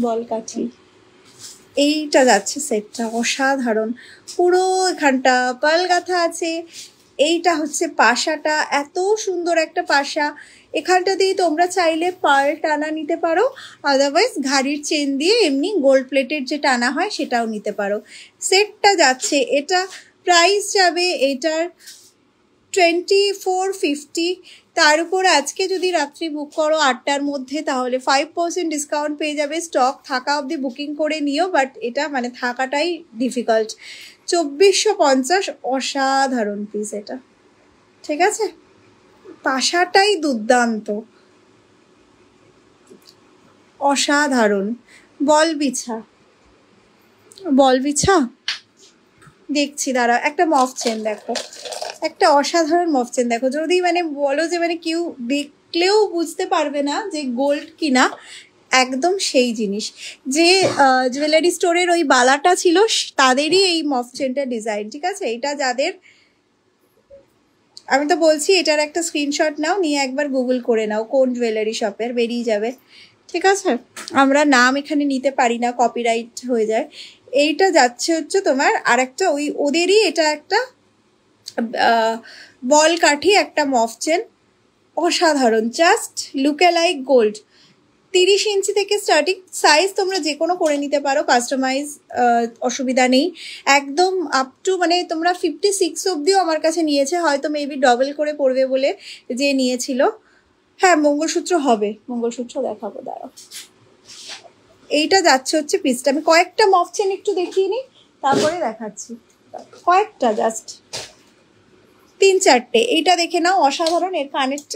বল কাঠি, এইটা যাচ্ছে সেটটা, অসাধারণ। পুরো এখানটা পাল গাঁথা আছে। এইটা হচ্ছে পাশাটা, এত সুন্দর একটা পাশা। এখানটা দিয়ে তোমরা চাইলে পাল টানা নিতে পারো, আদারওয়াইজ ঘাড়ির চেন দিয়ে এমনি গোল্ড প্লেটের যে টানা হয় সেটাও নিতে পারো। সেটটা যাচ্ছে, এটা প্রাইস যাবে এটার 2450। তার উপর আজকে যদি রাত্রি বুক করো 8টার মধ্যে, তাহলে 5% ডিসকাউন্ট পেয়ে যাবে। স্টক থাকা অবধি বুকিং করে নিও, বাট এটা মানে থাকাটাই ডিফিকাল্ট। 2450, অসাধারণ পিস এটা, ঠিক আছে? পাশাটাই দুর্দান্ত, অসাধারণ। বল বিছা, বল বিছা দেখছি, দাঁড়া। একটা মফ চেন দেখো, একটা অসাধারণ মফ চেন দেখো। যদি মানে বলো যে মানে কেউ দেখলেও বুঝতে পারবে না যে গোল্ড কিনা, একদম সেই জিনিস। যে জুয়েলারি স্টোরের ওই বালাটা ছিল তাদেরই এই মফ চেনটা ডিজাইন, ঠিক আছে? এটা যাদের, আমি তো বলছি এটার একটা স্ক্রিনশট নাও, নিয়ে একবার গুগল করে নাও কোন জুয়েলারি শপের, বেরিয়ে যাবে, ঠিক আছে? আমরা নাম এখানে নিতে পারি না, কপিরাইট হয়ে যায়। এইটা যাচ্ছে হচ্ছে তোমার আর একটা ওই ওদেরই, এটা একটা বল কাঠি, একটা মফ চেন, অসাধারণ। জাস্ট লুকে লাইক গোল্ড। 30 ইঞ্চি থেকে স্টার্টিং, সাইজ তোমরা যে কোনো করে নিতে পারো, কাস্টমাইজ, অসুবিধা নেই একদম। আপ টু মানে তোমরা 56 অবধিও আমার কাছে নিয়েছে, হয়তো মেবি ডবল করে পড়বে বলে যে নিয়েছিল। হ্যাঁ মঙ্গলসূত্র হবে, মঙ্গলসূত্র দেখাবো, দাঁড়াও। এইটা যাচ্ছে হচ্ছে পিসটা। আমি কয়েকটা মফ চেন একটু দেখিয়ে নিই, তারপরে দেখাচ্ছি। কয়েকটা জাস্ট 3-4টে, এইটা দেখে নাও, অসাধারণ। এর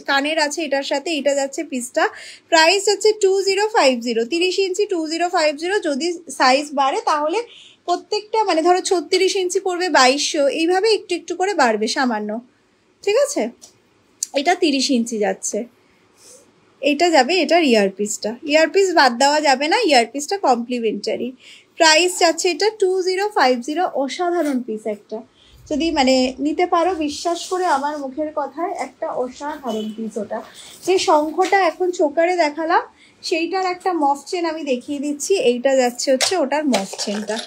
কানের আছে এটার সাথে। এটা যাচ্ছে পিসটা, প্রাইস হচ্ছে 2050, 30 ইঞ্চি 2050। যদি সাইজ বাড়ে তাহলে প্রত্যেকটা মানে ধরো 36 ইঞ্চি পড়বে 2200, এইভাবে একটু একটু করে বাড়বে সামান্য, ঠিক আছে? এটা 30 ইঞ্চি যাচ্ছে, এইটা যাবে এটার ইয়ারপিসটা, ইয়ারপিস বাদ দেওয়া যাবে না, ইয়ারপিসটা কমপ্লিমেন্টারি। প্রাইস যাচ্ছে এটা 2050। অসাধারণ পিস একটা, যদি মানে নিতে পারো, বিশ্বাস করে আমার মুখের কথায় একটা অসাধারণ পিস ওটা। যে শঙ্খটা এখন চোকারে দেখালাম সেইটার একটা মফ চেন আমি দেখিয়ে দিচ্ছি, এইটা যাচ্ছে হচ্ছে ওটার মফ চেনটা,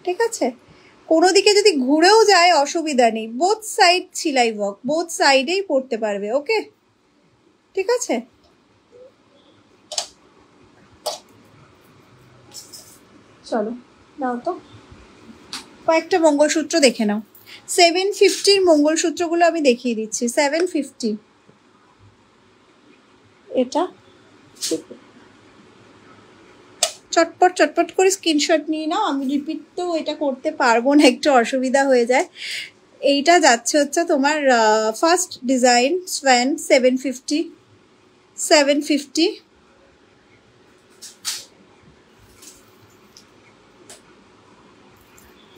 ঠিক আছে? কোনো দিকে যদি ঘুরেও যায় অসুবিধা নেই, বোথ সাইড সেলাই ওয়ার্ক, বোথ সাইডেই পরতে পারবে, ওকে ঠিক আছে। চলো দাও তো কয়েকটা মঙ্গলসূত্র দেখে নাও। 750 মঙ্গলসূত্রগুলো আমি দেখিয়ে দিচ্ছি। 750 এটা, চটপট চটপট করে স্ক্রিনশট নিয়ে নাও, আমি রিপিট তো এটা করতে পারবো না, একটু অসুবিধা হয়ে যায়। এইটা যাচ্ছে হচ্ছে তোমার ফার্স্ট ডিজাইন স্প্যান 750। 750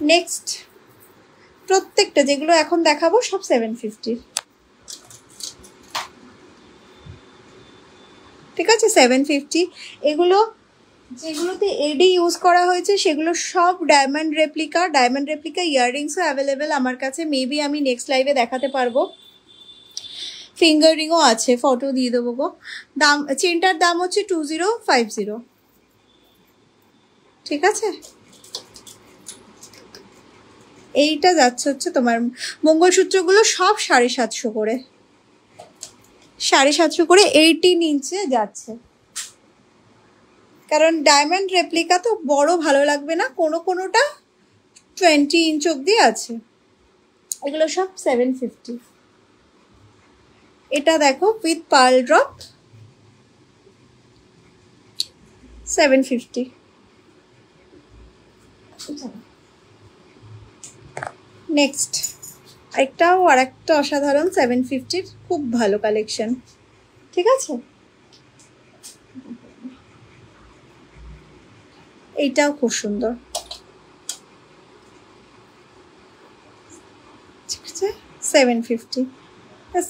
নেক্সট প্রত্যেকটা যেগুলো এখন দেখাবো সব 750, ঠিক আছে? 750 এগুলো যেগুলোতে এডি ইউজ করা হয়েছে সেগুলো সব ডায়মন্ড রেপ্লিকা। ডায়মন্ড রেপ্লিকা ইয়াররিংসও অ্যাভেলেবেল আমার কাছে, মেবি আমি নেক্সট লাইভে দেখাতে পারবো। ফিঙ্গার রিংও আছে, ফটো দিয়ে দেবো গো। দাম, চেনটার দাম হচ্ছে 2050, ঠিক আছে? এইটা যাচ্ছে হচ্ছে তোমার মঙ্গলসূত্রগুলো সব 750 করে, 750 করে 18 ইঞ্চে যাচ্ছে, কারণ ডায়মন্ড রেপ্লিকা তো বড় ভালো লাগবে না, কোনোটা 20 ইঞ্চ অব্দি আছে, এগুলো সব 750। এটা দেখো উইথ পার্ল ড্রপ 750। নেক্সট একটাও আর একটা অসাধারণ 750-র খুব ভালো কালেকশন, ঠিক আছে? এইটাও খুব সুন্দর, ঠিক আছে? 750।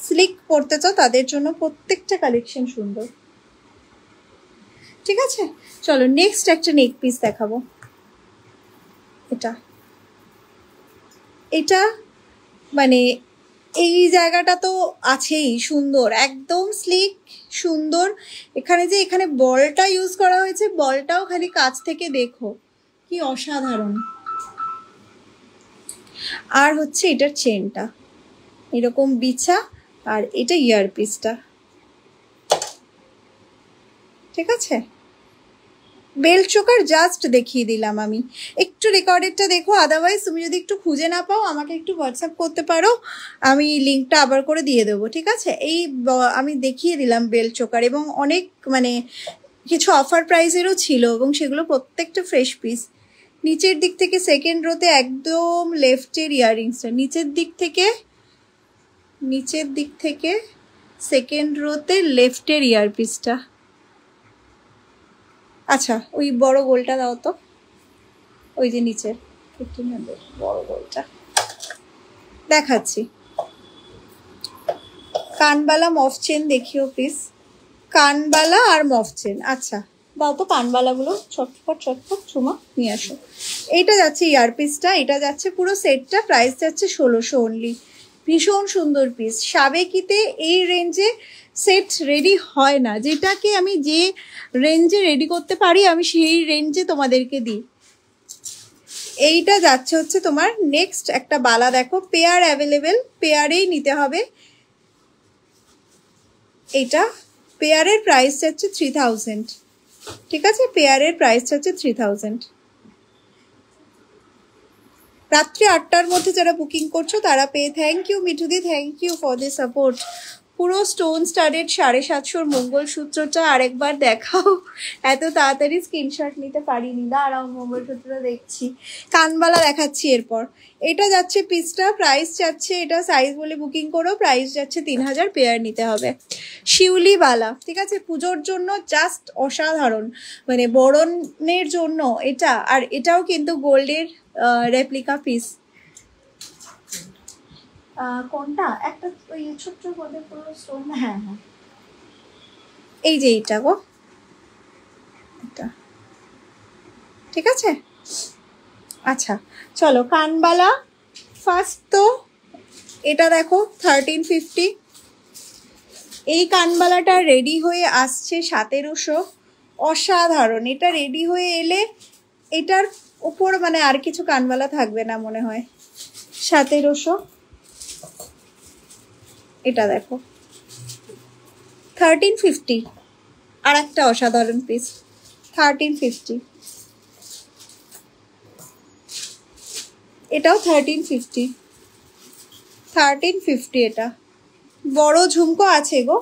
স্লিক পরতে চাও তাদের জন্য প্রত্যেকটা কালেকশন সুন্দর, ঠিক আছে? চলো নেক্সট একটা নেক পিস দেখাবো। এটা এটা মানে এই জায়গাটা তো আছেই সুন্দর, একদম স্লিক সুন্দর। এখানে যে এখানে বলটা ইউজ করা হয়েছে, বলটাও খালি কাছ থেকে দেখো কি অসাধারণ। আর হচ্ছে এটার চেনটা এরকম বিছা, আর এটা ইয়ারপিসটা, ঠিক আছে? বেল চোকার জাস্ট দেখিয়ে দিলাম আমি, একটু রেকর্ডেডটা দেখো, আদারওয়াইজ তুমি যদি একটু খুঁজে না পাও আমাকে একটু হোয়াটসঅ্যাপ করতে পারো, আমি লিঙ্কটা আবার করে দিয়ে দেবো, ঠিক আছে? এই আমি দেখিয়ে দিলাম বেল চোকার, এবং অনেক মানে কিছু অফার প্রাইসেরও ছিল, এবং সেগুলো প্রত্যেকটা ফ্রেশ পিস। নিচের দিক থেকে সেকেন্ড রোতে একদম লেফটের ইয়াররিংসটা, নিচের দিক থেকে সেকেন্ড রোতে লেফটের ইয়ারপিসটা। আচ্ছা ওই বড় গোলটা দাও তো, ওই যে নিচের 1500 বড় গোলটা দেখাচ্ছি। কানবালা মফ চেন দেখিও প্লিজ, কানবালা আর মফ চেন। আচ্ছা দাও তো কানবালাগুলো, চটপট চুমা নিয়ে আসো। এইটা যাচ্ছে ইয়ারপিসটা, এটা যাচ্ছে পুরো সেটটা, প্রাইস যাচ্ছে 1600 অনলি। ভীষণ সুন্দর পিস, সাবেকিতে এই রেঞ্জে সেট রেডি হয় না, যেটাকে আমি যে রেঞ্জে রেডি করতে পারি আমি সেই রেঞ্জে তোমাদেরকে দিই। এইটা যাচ্ছে হচ্ছে তোমার নেক্সট একটা বালা, দেখো পেয়ার অ্যাভেলেবেল, পেয়ারেই নিতে হবে। এইটা পেয়ারের প্রাইস যাচ্ছে 3000, ঠিক আছে? পেয়ারের প্রাইস হচ্ছে 3000। রাত্রি 8টার মধ্যে যারা বুকিং করছো তারা পেয়ে, থ্যাংক ইউ মিঠুদি, thank you for the support. পুরো স্টোন স্টাডেড 750 মঙ্গলসূত্রটা আরেকবার দেখাও, এত তাড়াতাড়ি স্ক্রিনশট নিতে পারিনি, দাঁড়াও মঙ্গলসূত্রটা দেখছি। কানবালা দেখাচ্ছি এরপর। এটা যাচ্ছে পিসটা, প্রাইস যাচ্ছে, এটা সাইজ বলে বুকিং করো, প্রাইস যাচ্ছে 3000, পেয়ার নিতে হবে। শিউলি বালা, ঠিক আছে? পুজোর জন্য জাস্ট অসাধারণ, মানে বরণের জন্য এটা, আর এটাও কিন্তু গোল্ডের রেপ্লিকা পিস। কোনটা একটা ওই ছোট্ট মধ্যে পুরো স্টোন, হ্যাঁ এই যে এইটা গো, এটা ঠিক আছে। আচ্ছা চলো কানবালা ফার্স্ট। তো এটা দেখো 1350। এই কানবালাটা রেডি হয়ে আসছে 1700। অসাধারণ। এটা রেডি হয়ে এলে এটার উপর মানে আর কিছু কানবালা থাকবে না মনে হয়। 1700। এটা দেখো 1350। আর একটা অসাধারণ পিস 1350। এটাও 1350। 1350 এটা। বড় ঝুমকো আছে গো,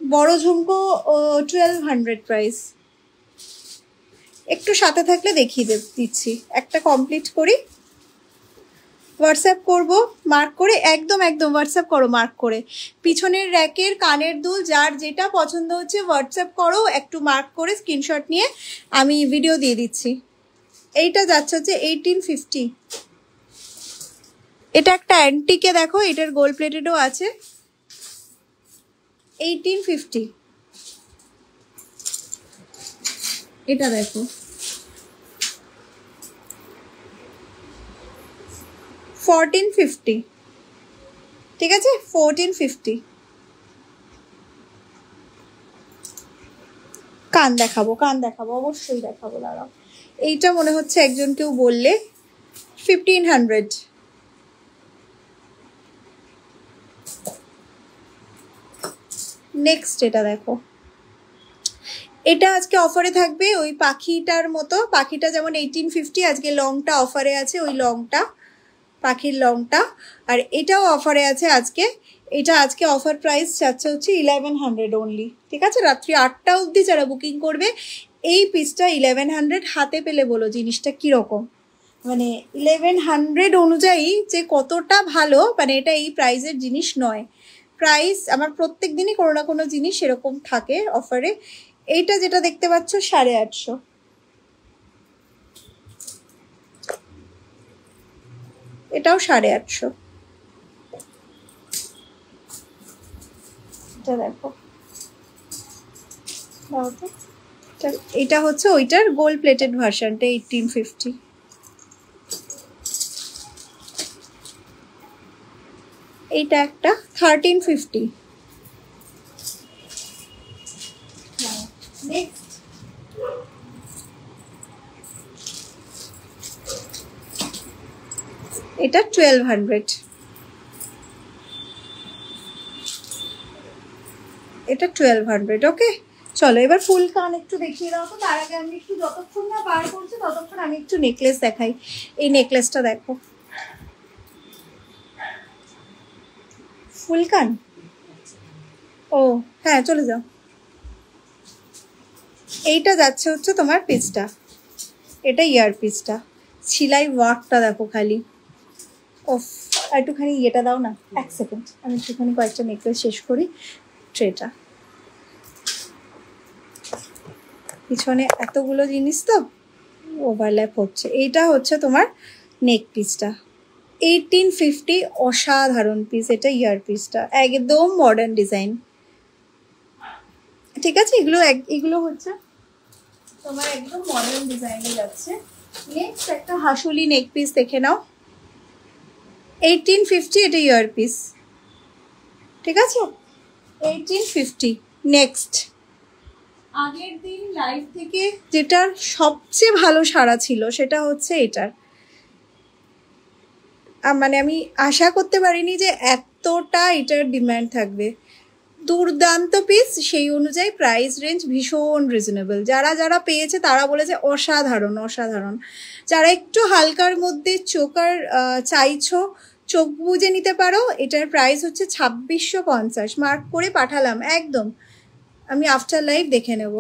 বড় ঝুমকো 1200 প্রাইস। একটু সাথে থাকলে দেখিয়ে দিচ্ছি। একটা কমপ্লিট করি, হোয়াটসঅ্যাপ করব মার্ক করে। একদম একদম হোয়াটসঅ্যাপ করো মার্ক করে। পিছনের র্যাকের কানের দুল যার যেটা পছন্দ হচ্ছে হোয়াটসঅ্যাপ করো, একটু মার্ক করে স্ক্রিনশট নিয়ে আমি ভিডিও দিয়ে দিচ্ছি। এইটা যাচ্ছে হচ্ছে 1850। এটা একটা অ্যান্টিকে দেখো, এটার গোল্ড প্লেটেডও আছে। 1850। এটা দেখো 1450। ঠিক আছে 1450। কান দেখাবো, কান দেখাবো, অবশ্যই দেখাবো, দাঁড়াও। এইটা মনে হচ্ছে একজন কেউ বললে 1500। নেক্সট এটা দেখো, এটা আজকে অফারে থাকবে ওই পাখিটার মতো। পাখিটা যেমন 1850, আজকে লংটা অফারে আছে, ওই লংটা, পাখির লংটা। আর এটাও অফারে আছে আজকে। এটা আজকে অফার প্রাইস যাচ্ছে হচ্ছে 1100 অনলি। ঠিক আছে, রাত্রি 8টা অবধি যারা বুকিং করবে এই পিসটা 1100 হাতে পেলে বলো জিনিসটা কীরকম। মানে 1100 অনুযায়ী যে কতটা ভালো, মানে এটা এই প্রাইসের জিনিস নয়। প্রাইস আমার প্রত্যেক দিনই কোনো না কোনো জিনিস এরকম থাকে অফারে। এইটা যেটা দেখতে পাচ্ছ 850। এটাও 850। এটা দেখো, এটা হচ্ছে ওইটার গোল্ড প্লেটেড ভার্সনটা 1850। এইটা একটা 1350। নেক্সট এটা 1200। এটা 1200। ওকে চলো এবার ফুল কান একটু দেখিয়ে দাও তো। তার আগে আমি একটু, যতক্ষণ না বার করছি ততক্ষণ আমি একটু নেকলেস দেখাই। এই নেকলেসটা দেখো, ফুল কান। ও হ্যাঁ চলে যাও। এইটা যাচ্ছে হচ্ছে তোমার পিসটা, এটা ইয়ার পিসটা। সেলাই ওয়ার্কটা দেখো খালি। ওফ, একটুখানি ইয়েটা দাও না, এক সেকেন্ড আমি একটুখানি কয়েকটা নেকলেস শেষ করি। ট্রেটা পিছনে এতগুলো জিনিস তো ওভারল্যাপ হচ্ছে। এইটা হচ্ছে তোমার নেক পিসটা 1850। অসাধারণ পিস এটা, ইয়ার পিসটা একদম মডার্ন ডিজাইন। ঠিক আছে, এগুলো হচ্ছে তোমার একদম মডার্ন ডিজাইনে যাচ্ছে। নেক্সট একটা হাসুলি নেক পিস দেখে নাও, 1850। এটা ইয়ার পিস, ঠিক আছে 1850। নেক্সট আগের দিন লাইভ থেকে যেটার সবচেয়ে ভালো সাড়া ছিল সেটা হচ্ছে এটার। মানে আমি আশা করতে পারিনি যে এতটা এটার ডিমান্ড থাকবে। দুর্দান্ত পিস, সেই অনুযায়ী প্রাইস রেঞ্জ ভীষণ রিজনেবল। যারা যারা পেয়েছে তারা বলেছে অসাধারণ অসাধারণ। যারা একটু হালকার মধ্যে চোকার চাইছো, চোখ বুজে নিতে পারো। এটার প্রাইস হচ্ছে 2650। মার্ক করে পাঠালাম একদম, আমি আফটার লাইভ দেখে নেব।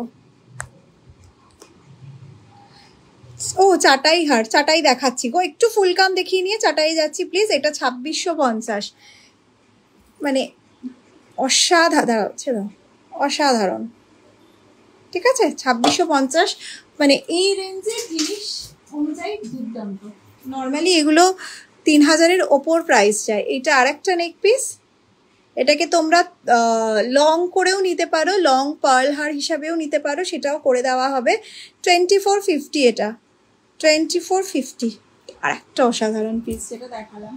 ও চাটাই হার, চাটাই দেখাচ্ছি গো, একটু ফুলকাম দেখিয়ে নিয়ে চাটাই যাচ্ছি প্লিজ। এটা 2650, মানে অসাধারণ অসাধারণ। ঠিক আছে 2650, মানে এই রেঞ্জের জিনিস অনুযায়ী দুর্দান্ত। নর্মালি এগুলো 3000-এর ওপর প্রাইস যায়। এটা আর একটা নেক পিস, এটাকে তোমরা লং করেও নিতে পারো, লং পার্ল হার হিসাবেও নিতে পারো, সেটাও করে দেওয়া হবে। 2450 এটা, 2450। আর একটা অসাধারণ পিস যেটা দেখালাম,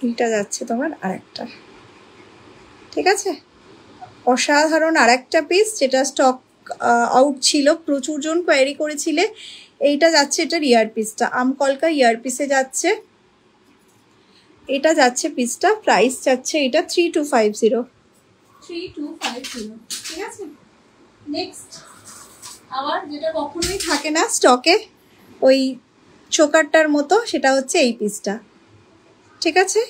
এইটা যাচ্ছে তোমার আরেকটা, ঠিক আছে? অসাধারণ আরেকটা পিস যেটা স্টক আউট ছিল, প্রচুর জন কোয়ারি করেছিলে। এইটা যাচ্ছে, এটার ইয়ার পিসটা আমকলকা ইয়ার পিসে যাচ্ছে, এটা যাচ্ছে পিসটা, প্রাইস যাচ্ছে এটা 3250, 3250, ঠিক আছে? নেক্সট আবার যেটা কখনোই থাকে না স্টকে ওই চোকারটার মতো, সেটা হচ্ছে এই পিসটা, ঠিক আছে?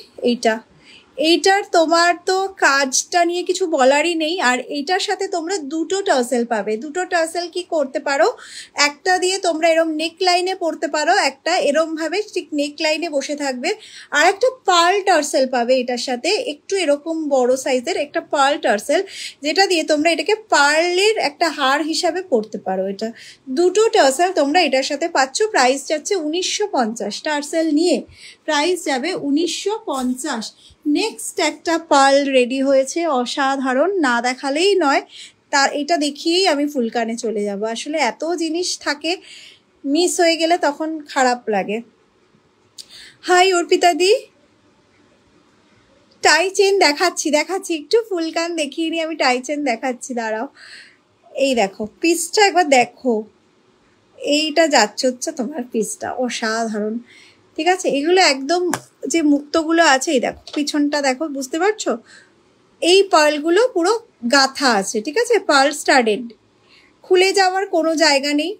এইটার তোমার তো কাজটা নিয়ে কিছু বলারই নেই। আর এইটার সাথে তোমরা দুটো টার্সেল পাবে। দুটো টার্সেল কি করতে পারো, একটা দিয়ে তোমরা এরম নেক লাইনে পরতে পারো, একটা এরম ভাবে ঠিক নেক লাইনে বসে থাকবে, আর একটা পার্ল টার্সেল পাবে এটার সাথে, একটু এরকম বড় সাইজের একটা পার্ল টার্সেল, যেটা দিয়ে তোমরা এটাকে পার্লের একটা হার হিসাবে পরতে পারো। এটা দুটো টার্সেল তোমরা এটার সাথে পাচ্ছ। প্রাইস যাচ্ছে 1950, টার্সেল নিয়ে প্রাইস যাবে 1950। নেক্সট একটা পার্ল রেডি হয়েছে, অসাধারণ, না দেখালেই নয়। তার এটা দেখিয়েই আমি ফুলকানে চলে যাব। আসলে এত জিনিস থাকে, মিস হয়ে গেলে তখন খারাপ লাগে। হাই অর্পিতা দি, টাই চেন দেখাচ্ছি একটু ফুলকান দেখিয়ে নি, আমি টাই চেন দেখাচ্ছি, দাঁড়াও। এই দেখো পিসটা একবার দেখো, এইটা যাচ্ছে হচ্ছে তোমার পিসটা, অসাধারণ, ঠিক আছে? এগুলো একদম যে মুক্তগুলো আছে, এই দেখো পিছনটা দেখো, বুঝতে পারছো? এই পার্লগুলো পুরো গাঁথা আছে, ঠিক আছে? পার্ল স্টাডেড, খুলে যাওয়ার কোনো জায়গা নেই।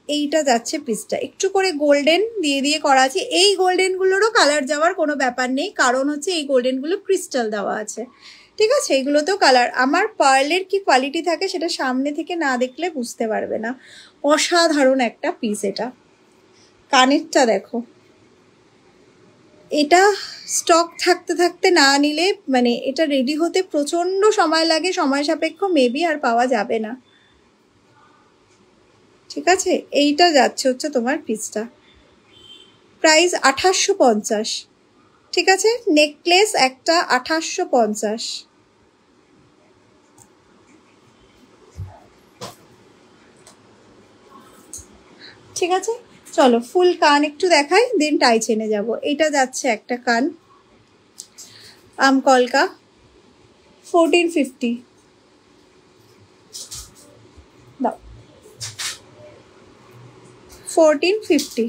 এইটা যাচ্ছে পিসটা, একটু করে গোল্ডেন দিয়ে করা আছে। এই গোল্ডেনগুলোরও কালার যাওয়ার কোনো ব্যাপার নেই, কারণ হচ্ছে এই গোল্ডেনগুলো ক্রিস্টাল দেওয়া আছে, ঠিক আছে? এগুলোতেও কালার, আমার পার্লের কি কোয়ালিটি থাকে সেটা সামনে থেকে না দেখলে বুঝতে পারবে না। অসাধারণ একটা পিস এটা। কানেরটা দেখো, এটা স্টক থাকতে থাকতে না নিলে মানে এটা রেডি হতে প্রচন্ড সময় লাগে, সময় সাপেক্ষ, মেবি আর পাওয়া যাবে না, ঠিক আছে? এইটা যাচ্ছে হচ্ছে তোমার পিসটা, প্রাইস 2850, ঠিক আছে? নেকলেস একটা 2850, ঠিক আছে? চলো ফুল কান একটু দেখাই, দেন টাই চেনে যাব। এটা যাচ্ছে একটা কান, আমকলকা, 1450, দাও 1450,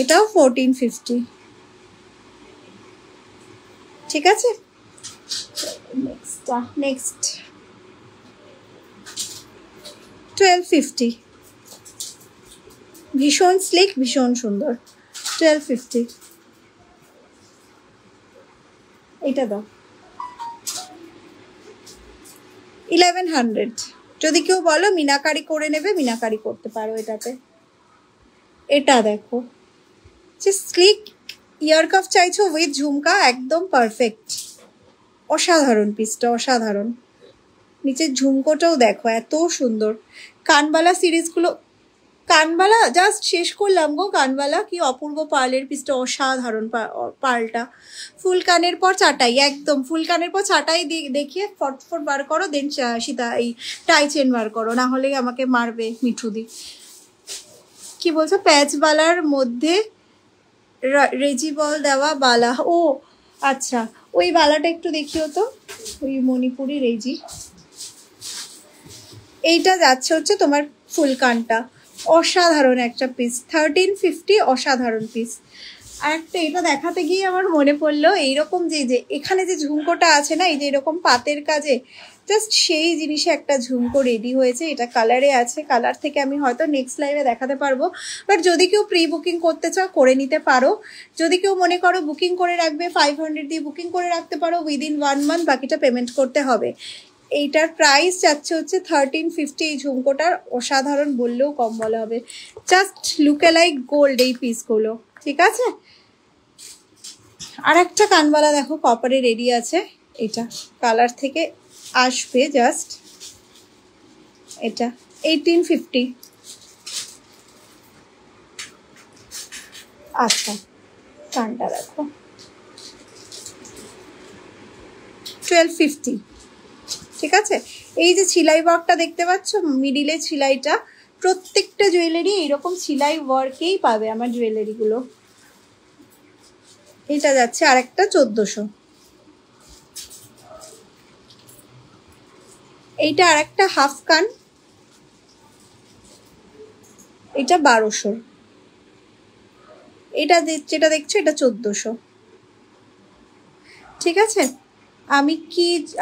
এটাও 1450, ঠিক আছে? নেক্সট 1250, ভীষণ স্লিক, ভীষণ সুন্দর, 1250, এটা দাও 1100। যদি কেউ বলো মিনাকারি করে নেবে, মিনাকারি করতে পারো এটাতে। এটা দেখো, যে স্লিক ইয়ার কাফ চাইছো উইথ ঝুমকা, একদম পারফেক্ট, অসাধারণ পিসটা, অসাধারণ। নিচের ঝুমকোটাও দেখো এত সুন্দর। কানবালা সিরিজগুলো, কানবালা জাস্ট শেষ করলাম গো, কানবালা কি অপূর্ব পার্লের পিসটা, অসাধারণ পার্লটা। ফুল কানের পর চাটাই, একদম ফুল কানের পর চাটাই দেখিয়ে ফটফট বার করো, দেন সীতা এই টাই চেন বার করো, না হলে আমাকে মারবে মিঠুদি। কি বলছো? প্যাচবালার মধ্যে রেজিবল দেওয়া বালা, ও আচ্ছা, ওই বালাটা একটু দেখিও তো, ওই মণিপুরি রেজি। এইটা যাচ্ছে হচ্ছে তোমার ফুলকানটা, অসাধারণ একটা পিস, 1350, অসাধারণ পিস। আর একটা এটা দেখাতে গিয়ে আমার মনে পড়লো, এইরকম যে এখানে যে ঝুমকোটা আছে না, এই যে এরকম পাতের কাজে, জাস্ট সেই জিনিসে একটা ঝুমকো রেডি হয়েছে। এটা কালারে আছে, কালার থেকে আমি হয়তো নেক্সট লাইভে দেখাতে পারবো, বাট যদি কেউ প্রি বুকিং করতে চাও করে নিতে পারো। যদি কেউ মনে করো বুকিং করে রাখবে, 500 দিয়ে বুকিং করে রাখতে পারো, উইদিন 1 মান্থ বাকিটা পেমেন্ট করতে হবে। এইটার প্রাইস যাচ্ছে হচ্ছে 1350। এই ঝুমকোটার অসাধারণ বললেও কম বলা হবে, জাস্ট লুকে লাইক গোল্ড এই পিসগুলো, ঠিক আছে? আর একটা কানবালা দেখো কপারে রেডি আছে, এটা কালার থেকে আসবে জাস্ট। এটা 1850। আচ্ছা কানটা দেখো 1250। ঠিক আছে, এই যে সেলাই ওয়ার্কটা দেখতে পাচ্ছ মিডিলে সেলাইটা, প্রত্যেকটা জুয়েলারি এইরকম সেলাই ওয়ার্কেই পাবে আমার জুয়েলারিগুলো। এটা যাচ্ছে আর একটা 1400। এইটা আর একটা হাফ কান, এটা 1200। এটা যেটা দেখছো এটা 1400। ঠিক আছে,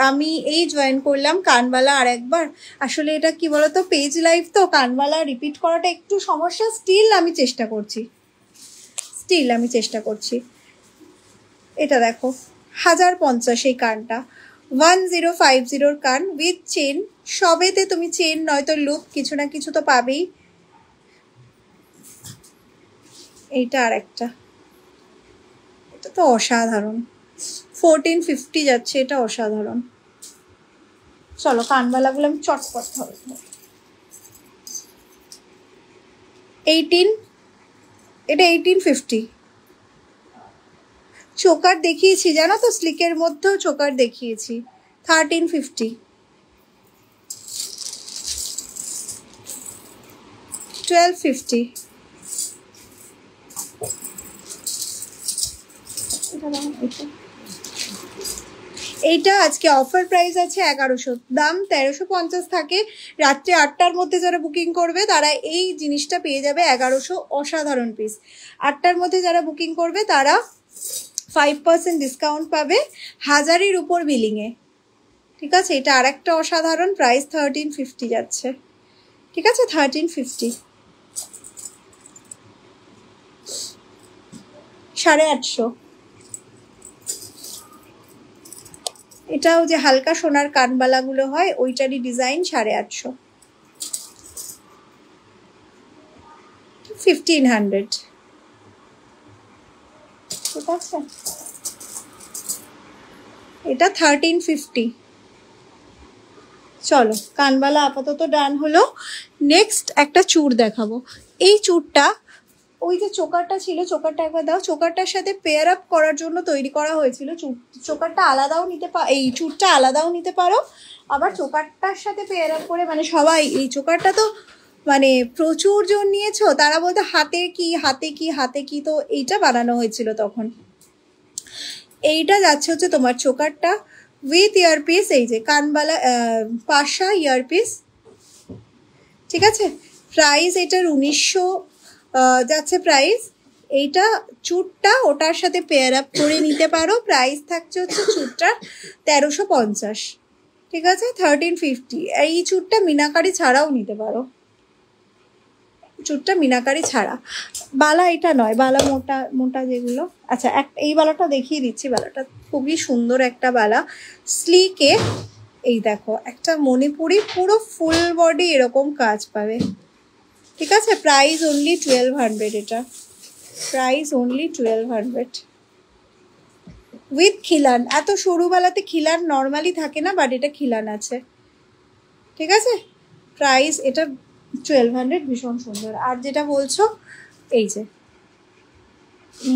আমি এই জয়েন করলাম কানবালা আর একবার। আসলে এটা কি বলতো পেজ লাইভ তো, কানবালা রিপিট করাটা একটু সমস্যা, স্টিল আমি চেষ্টা করছি। এটা দেখো 1050 এই কানটা, 1050 কান উইথ চেন। সবেতে তুমি চেন নয়তো লুপ কিছু না কিছু তো পাবেই। এইটা আর একটা, এটা তো অসাধারণ, 1450 যাচ্ছে, এটা অসাধারণ। চলো কানবালাগুলো আমি চটপট হবে। 18, এটা 1850। চোকার দেখিয়েছি জানো তো, স্লিকের মধ্যেও চোকার দেখিয়েছি। 1350। 1250। এইটা আজকে অফার প্রাইস আছে 1100, দাম 1350 থাকে। রাত্রে 8টার মধ্যে যারা বুকিং করবে তারা এই জিনিসটা পেয়ে যাবে 1100, অসাধারণ পিস। 8টার মধ্যে যারা বুকিং করবে তারা 5% ডিসকাউন্ট পাবে 1000-এর উপর বিলিংয়ে। ঠিক আছে, এটা আর একটা অসাধারণ, প্রাইস 1350 যাচ্ছে। ঠিক আছে 1350। 850। এটাও যে হালকা সোনার কানবালাগুলো হয় ওইটারই ডিজাইন, 850। 1500। ঠিক আছে, এটা 1350। চলো কানবালা আপাতত ডান হলো। নেক্সট একটা চূড় দেখাবো। এই চূড়টা ওই যে চোকারটা ছিল, চোকারটা একবার দাও। চোকারটার সাথে পেয়ার আপ করার জন্য তৈরি করা হয়েছিল। চোকারটা আলাদাও নিতে পারো, এই চূড়টা আলাদাও নিতে পারো, আবার চোকারটার সাথে পেয়ার আপ করে, মানে সবাই এই চোকারটা তো মানে প্রচুর জন নিয়েছো, তারা বলতে হাতে কি, তো এইটা বানানো হয়েছিল তখন। এইটা যাচ্ছে হচ্ছে তোমার চোকারটা উইথ ইয়ারপিস, এই যে কানবালা পাশা ইয়ারপিস। ঠিক আছে, প্রাইস এটার 1900 যাচ্ছে প্রাইস। এইটা চুটটা ওটার সাথে পেয়ার আপ করে নিতে পারো, প্রাইস থাকছে হচ্ছে চুটটা 1350। ঠিক আছে 1350। এই চুটটা মিনাকারি ছাড়াও নিতে পারো, চুটটা মিনাকারি ছাড়া। বালা এটা নয়, বালা মোটা মোটা যেগুলো। আচ্ছা এই বালাটা দেখিয়ে দিচ্ছি, বালাটা খুবই সুন্দর একটা বালা, স্লিকে। এই দেখো একটা মণিপুরি পুরো ফুল বডি এরকম কাজ পাবে। ঠিক আছে, প্রাইস অনলি 1200। এটা প্রাইস অনলি 1200 উইথ খিলান। এত সরু বালাতে খিলান নর্মালি থাকে না, বাট এটা খিলান আছে। ঠিক আছে, প্রাইস এটা 1200, ভীষণ সুন্দর। আর যেটা বলছো এই যে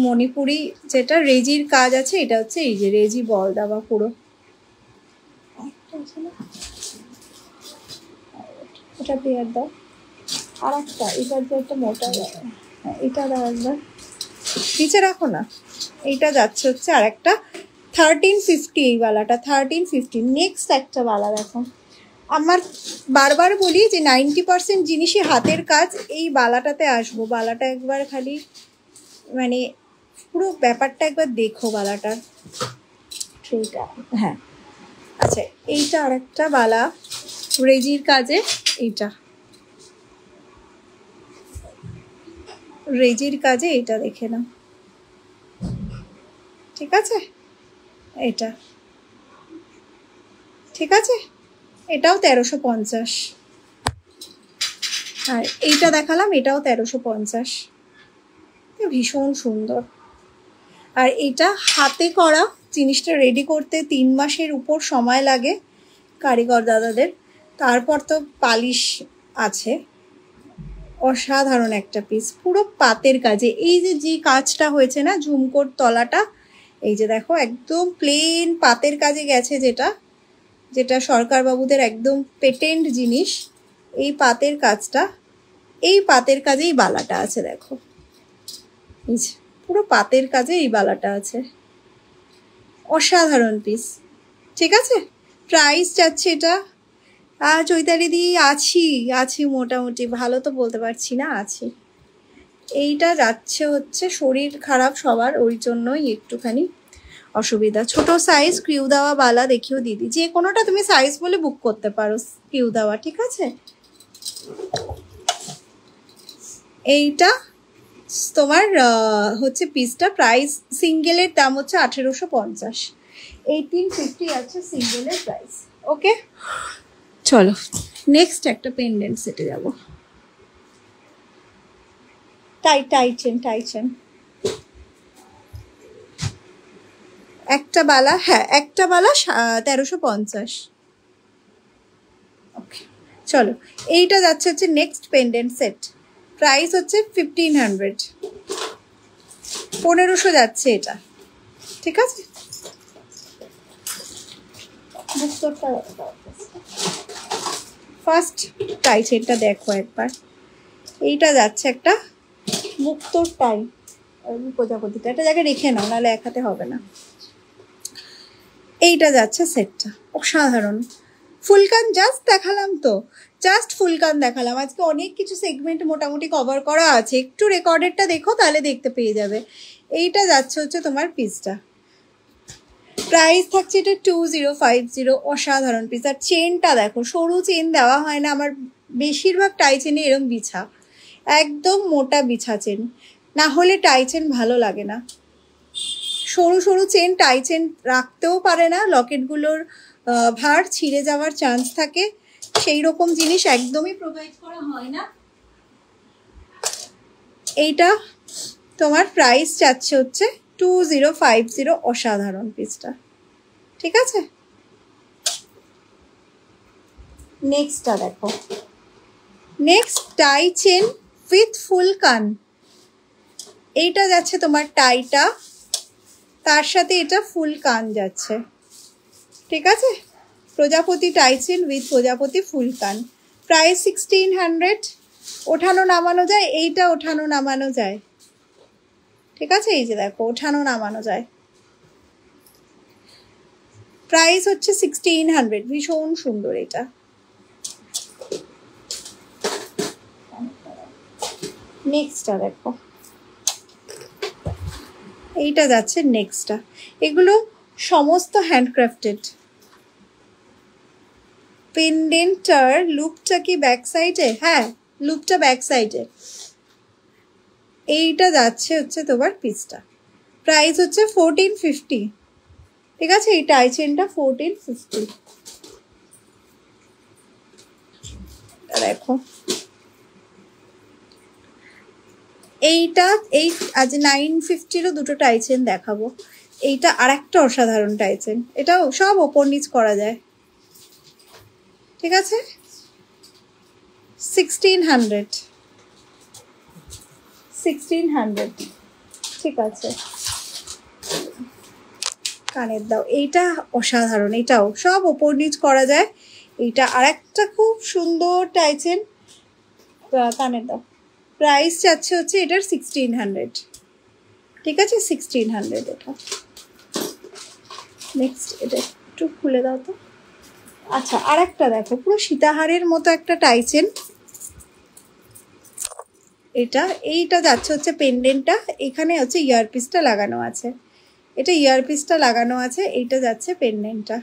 মণিপুরি যেটা রেজির কাজ আছে, এটা হচ্ছে এই যে রেজি বল দেওয়া পুরো। এটা পেয়ার দাও। আর একটা এটার যে একটা মোটা, এটা দাও একবার, নিচে রাখো না। এইটা যাচ্ছে হচ্ছে আর একটা 1350। এই বালাটা 1350। নেক্সট একটা বালা দেখো, আমার বারবার বলি যে 90% জিনিসই হাতের কাজ, এই বালাটাতে আসবো। বালাটা একবার খালি মানে পুরো ব্যাপারটা একবার দেখো বালাটার। সেইটা হ্যাঁ, আচ্ছা এইটা আর একটা বালা রেজির কাজে, এইটা রেজির কাজে, এটা দেখে নাও। ঠিক আছে, এটা ঠিক আছে, এটাও 1350। আর এইটা দেখালাম, এটাও 1350, ভীষণ সুন্দর। আর এটা হাতে করা, জিনিসটা রেডি করতে 3 মাসের উপর সময় লাগে কারিগর দাদাদের। তারপর তো পালিশ আছে। অসাধারণ একটা পিস, পুরো পাতের কাজে। এই যে কাজটা হয়েছে না ঝুমকোর তলাটা, এই যে দেখো একদম প্লেন পাতের কাজে গেছে, যেটা সরকার বাবুদের একদম পেটেন্ট জিনিস। এই পাতের কাজটা, এই পাতের কাজেই বালাটা আছে দেখো, এই যে পুরো পাতের কাজে এই বালাটা আছে। অসাধারণ পিস। ঠিক আছে, প্রাইস যাচ্ছে এটা চৈতালি দি আছি মোটামুটি, ভালো তো বলতে পারছি না, আছি। এইটা যাচ্ছে হচ্ছে, শরীর খারাপ সবার, ওই জন্যই একটুখানি অসুবিধা। ছোট সাইজ ক্রিউ দেওয়া বালা দেখিও দিদি, যে কোনোটা তুমি সাইজ বলে বুক করতে পারো ক্রিউ দেওয়া। ঠিক আছে, এইটা তোমার হচ্ছে পিসটা, প্রাইস সিঙ্গেলের দাম হচ্ছে 1850, 1850 আছে সিঙ্গেলের প্রাইস। ওকে, চলো নেক্সট একটা পেন্ডেন্ট সেটে যাব। টাইচেন একটা বালা, হ্যাঁ একটা বালা 1350। ওকে, চলো এইটা যাচ্ছে হচ্ছে নেক্সট পেন্ডেন্ট সেট, প্রাইস হচ্ছে 1500, 1500 যাচ্ছে এটা। ঠিক আছে, ফার্স্ট টাইচেনটা দেখো একবার। এইটা যাচ্ছে একটা মুক্তোর টাই, প্রজাপতিটা একটা জায়গায় রেখে নাও, নাহলে এক হাতে হবে না। এইটা যাচ্ছে সেটটা, অসাধারণ। ফুলকান জাস্ট দেখালাম তো, জাস্ট ফুলকান দেখালাম। আজকে অনেক কিছু সেগমেন্ট মোটামুটি কভার করা আছে, একটু রেকর্ডেডটা দেখো তাহলে দেখতে পেয়ে যাবে। এইটা যাচ্ছে হচ্ছে তোমার পিসটা, প্রাইস থাকছে এটা 2050। অসাধারণ পিস। আর চেনটা দেখো, সরু চেন দেওয়া হয় না আমার বেশিরভাগ টাই চেনে, এরম বিছা, একদম মোটা বিছা চেন, না হলে টাই চেন ভালো লাগে না। সরু সরু চেন টাই চেন রাখতেও পারে না, লকেটগুলোর ভার ছিঁড়ে যাওয়ার চান্স থাকে, সেই রকম জিনিস একদমই প্রোভাইড করা হয় না। এইটা তোমার প্রাইস যাচ্ছে হচ্ছে 2050, অসাধারণ পিসটা। ঠিক আছে, নেক্সটটা দেখো, next tie chain with full কান। এইটা যাচ্ছে তোমার টাইটা, তার সাথে এটা ফুল কান যাচ্ছে। ঠিক আছে, প্রজাপতি টাই চেন উইথ প্রজাপতি ফুল কান, প্রাইস 1600। ওঠানো নামানো যায়, এইটা ওঠানো নামানো যায়। ঠিক আছে, এই যে দেখো ওঠানো নামানো যায়। প্রাইস হচ্ছে 1600, ভীষণ সুন্দর এটা। নেক্সটটা দেখো, এইটা যাচ্ছে নেক্সটটা। এগুলো সমস্ত হ্যান্ডক্রাফটেড। পেন্ডেন্টার লুপটা কি ব্যাক সাইডে? হ্যাঁ, লুপটা ব্যাক সাইডে। এইটা যাচ্ছে হচ্ছে তোমার পিসটা, প্রাইস হচ্ছে 1450। ঠিক আছে, এই টাই চেনটা 1450। দেখো এইটা, এই আজ 950-রও দুটো টাই চেন দেখাবো। এইটা আর একটা অসাধারণ টাই চেন, এটাও সব ওপর নিচ করা যায়। ঠিক আছে, 1600। ঠিক আছে, কানের দাও, এইটা অসাধারণ, এটাও সব ওপর নিচ করা যায়। এইটা আর একটা খুব সুন্দর টাই চেন, কানের দাও। প্রাইস যাচ্ছে হচ্ছে এটার 1600। ঠিক আছে, 1600 এটা। নেক্সট এটা একটু খুলে দাও তো। আচ্ছা, আর একটা দেখো, পুরো সীতাহারের মতো একটা টাই চেন। এইটা যাচ্ছে হচ্ছে পেন্ডেন্টটা, এখানে হচ্ছে ইয়ারপিসটা লাগানো আছে, এটা ইয়ারপিসটা লাগানো আছে, এইটা যাচ্ছে পেন্ডেন্টটা।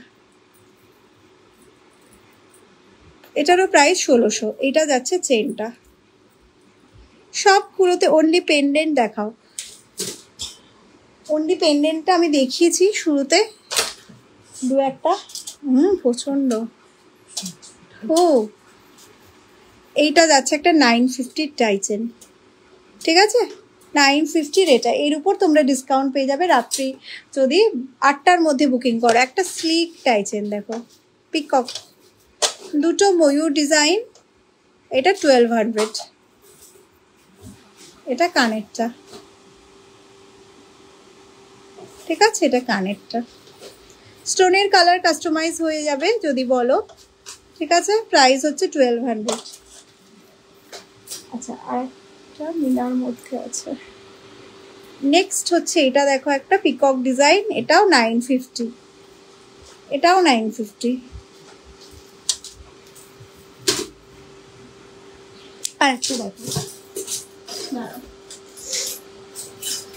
এটারও প্রাইস 1600। এইটা যাচ্ছে চেনটা। সবগুলোতে অনলি পেন্ডেন্ট দেখাও। অনলি পেন্ডেন্টটা আমি দেখিয়েছি শুরুতে দু একটা। প্রচন্ড। ও, এইটা যাচ্ছে একটা 950 টাই চেন। ঠিক আছে, 950 এটা। এর উপর তোমরা ডিসকাউন্ট পেয়ে যাবে রাত্রি যদি 8টার মধ্যে বুকিং করো। একটা স্লিক টাইচেন দেখো, পিকক, দুটো ময়ূর ডিজাইন, এটা 1200। এটা কানেরটা, ঠিক আছে, এটা কানেরটা। স্টোনের কালার কাস্টমাইজ হয়ে যাবে যদি বলো, ঠিক আছে। প্রাইস হচ্ছে 1200। আচ্ছা, আর একটা মিনার মধ্যে আছে। নেক্সট হচ্ছে এটা দেখো, একটা পিকক ডিজাইন, এটাও 950, এটাও 950। আর একটা দেখো,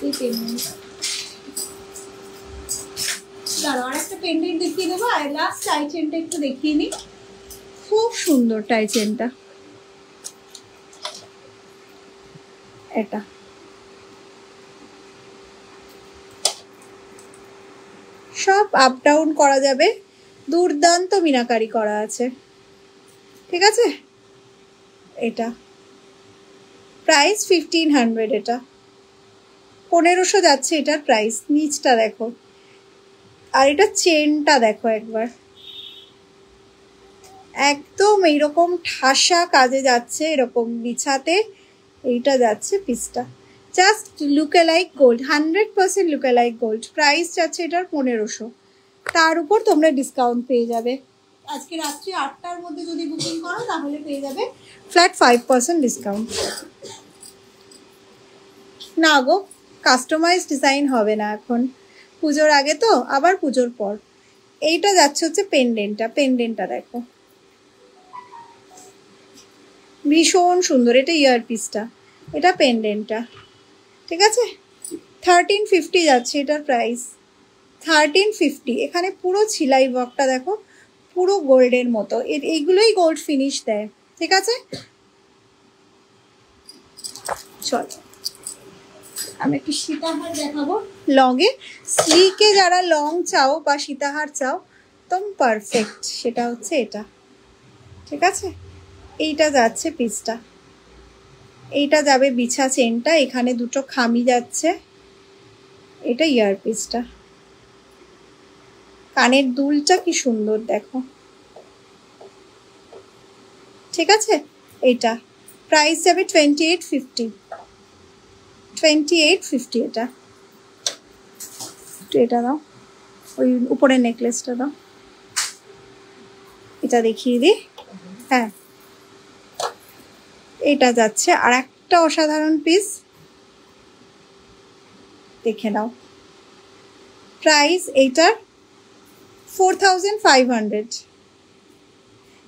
এই পেন্ডেন্ট, দাঁড়াও আর একটা পেন্ডেন্ট দেখিয়ে দেবো। আর লাস্ট টাইচেনটা একটু দেখিয়ে নিই, খুব সুন্দর টাইচেনটা। এটা সব আপ ডাউন করা যাবে, দুর্দান্ত মিনাকারি করা আছে, ঠিক আছে। এটা প্রাইস 1500, এটা 1500 যাচ্ছে এটার প্রাইস। নিচটা দেখো, আর এটা চেনটা দেখো একবার, একদম এইরকম ঠাসা কাজে যাচ্ছে, এরকম বিছাতে এইটা যাচ্ছে পিসটা। জাস্ট লুকে লাইক গোল্ড, 100% লুকে লাইক গোল্ড। প্রাইস যাচ্ছে এটার 1500, তার উপর তোমরা ডিসকাউন্ট পেয়ে যাবে। আজকে রাত্রি 8টার মধ্যে যদি বুকিং করো তাহলে পেয়ে যাবে ফ্ল্যাট 5% ডিসকাউন্ট। না গো, কাস্টমাইজ ডিজাইন হবে না এখন, পুজোর আগে তো, আবার পুজোর পর। এইটা যাচ্ছে হচ্ছে পেন্ডেন্টটা, পেন্ডেন্টটা দেখো ভীষণ সুন্দর। এটা ইয়ারপিসটা, এটা পেন্ডেন্টটা, ঠিক আছে। 1350 যাচ্ছে এটার প্রাইস, 1350। এখানে পুরো ছিলাই ওয়ার্কটা দেখো, পুরো গোল্ডের মতো, এইগুলোই গোল্ড ফিনিশ দেয়, ঠিক আছে। চলো আমি একটু সীতাহার দেখাবো লংয়ে। স্লিকে যারা লং চাও বা সীতাহার চাও একদম পারফেক্ট, সেটা হচ্ছে এটা, ঠিক আছে। এইটা যাচ্ছে পিসটা, এইটা যাবে বিছা চেনটা, এখানে দুটো খামি যাচ্ছে, এটা ইয়ার পিসটা। কানের দুলটা কি সুন্দর দেখো, ঠিক আছে। এটা প্রাইস যাবে 2850, 2850 এটা। এটা দাও, ওই উপরের নেকলেসটা দাও, এটা দেখিয়ে দিই। হ্যাঁ, এটা যাচ্ছে আর একটা অসাধারণ পিস, দেখে নাও। প্রাইস এইটার 4500,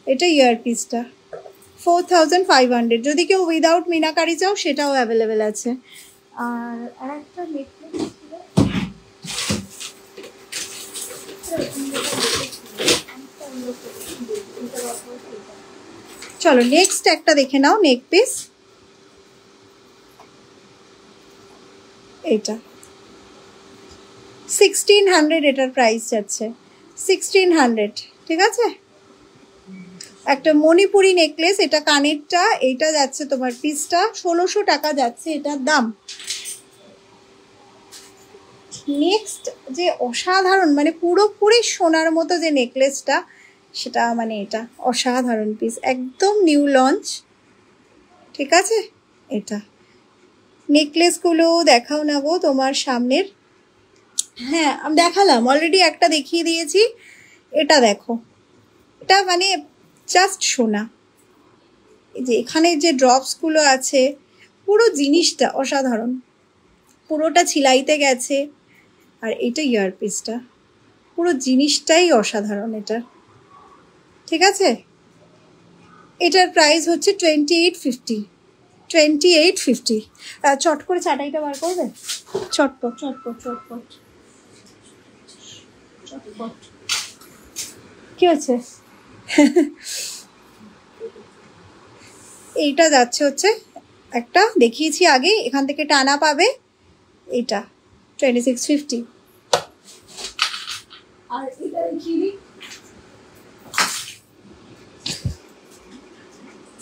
এটা ইয়ার পিসটা 4500। যদি কেউ উইদাউট মিনাকারি চাও সেটাও অ্যাভেলেবেল আছে। আর একটা নেকলেস ছিল, চলো নেক্সট একটা দেখে নাও, নেক পিস। এটা 1600, এটার প্রাইস যাচ্ছে 1600, ঠিক আছে। একটা মণিপুরি নেকলেস, এটা কানেরটা, এইটা যাচ্ছে তোমার পিসটা 1600 টাকা যাচ্ছে এটার দাম। নেক্সট যে অসাধারণ, মানে পুরোপুরি সোনার মতো যে নেকলেসটা, সেটা মানে এটা অসাধারণ পিস, একদম নিউ লঞ্চ, ঠিক আছে। এটা নেকলেসগুলো দেখাও না গো তোমার সামনের। হ্যাঁ আমি দেখালাম অলরেডি, একটা দেখিয়ে দিয়েছি। এটা দেখো, এটা মানে জাস্ট সোনা। এই যে এখানে যে ড্রপসগুলো আছে, পুরো জিনিসটা অসাধারণ, পুরোটা ছিলাইতে গেছে। আর এটা ইয়ারপিসটা, পুরো জিনিসটাই অসাধারণ এটা, ঠিক আছে। এটার প্রাইস হচ্ছে 2850, 2850। চট করে চাটাইটা বার করবে, চটপট চটপট চটপট চটপট। কি হচ্ছে? এইটা যাচ্ছে হচ্ছে একটা দেখিয়েছি আগে, এখান থেকে টানা পাবে, এটা 2650। আর এটা দেখিয়ে দিই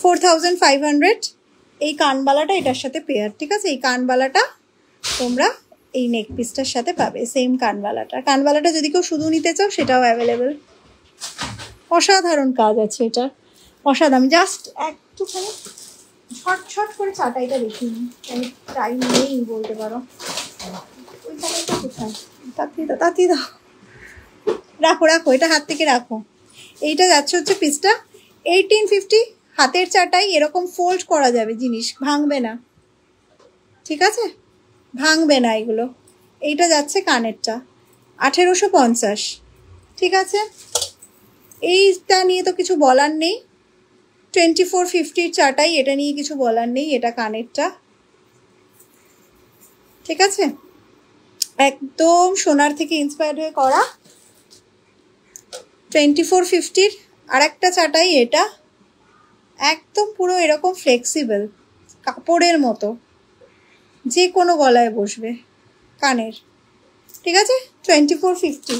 4500, এই কানবালাটা এটার সাথে পেয়ার, ঠিক আছে? এই কানবালাটা তোমরা এই নেক পিসটার সাথে পাবে, সেম কানবালাটা। কানবালাটা যদি কেউ শুধু নিতে চাও সেটাও অ্যাভেলেবেল। অসাধারণ কাজ আছে এটা, অসাধারণ। জাস্ট একটুখানি ছট ছট করে চাটাইটা দেখি নি, টাইম নেই বলতে পারো। ওইখানে কোথায়, তাড়াতাড়ি দাও, রাখো রাখো, এটা হাত থেকে রাখো। এইটা যাচ্ছে হচ্ছে পিসটা 1850। হাতের চাটাই, এরকম ফোল্ড করা যাবে জিনিস, ভাঙবে না, ঠিক আছে? ভাঙবে না এগুলো। এইটা যাচ্ছে কানেরটা 1850, ঠিক আছে? এইটা নিয়ে তো কিছু বলার নেই, 2450 চাটাই, এটা নিয়ে কিছু বলার নেই। এটা কানেরটা, ঠিক আছে? একদম সোনার থেকে ইন্সপায়ার্ড হয়ে করা 2450 আর একটা চাটাই। এটা একদম পুরো এরকম ফ্লেক্সিবল, কাপড়ের মতো, যে কোনো গলায় বসবে কানের, ঠিক আছে? 2450।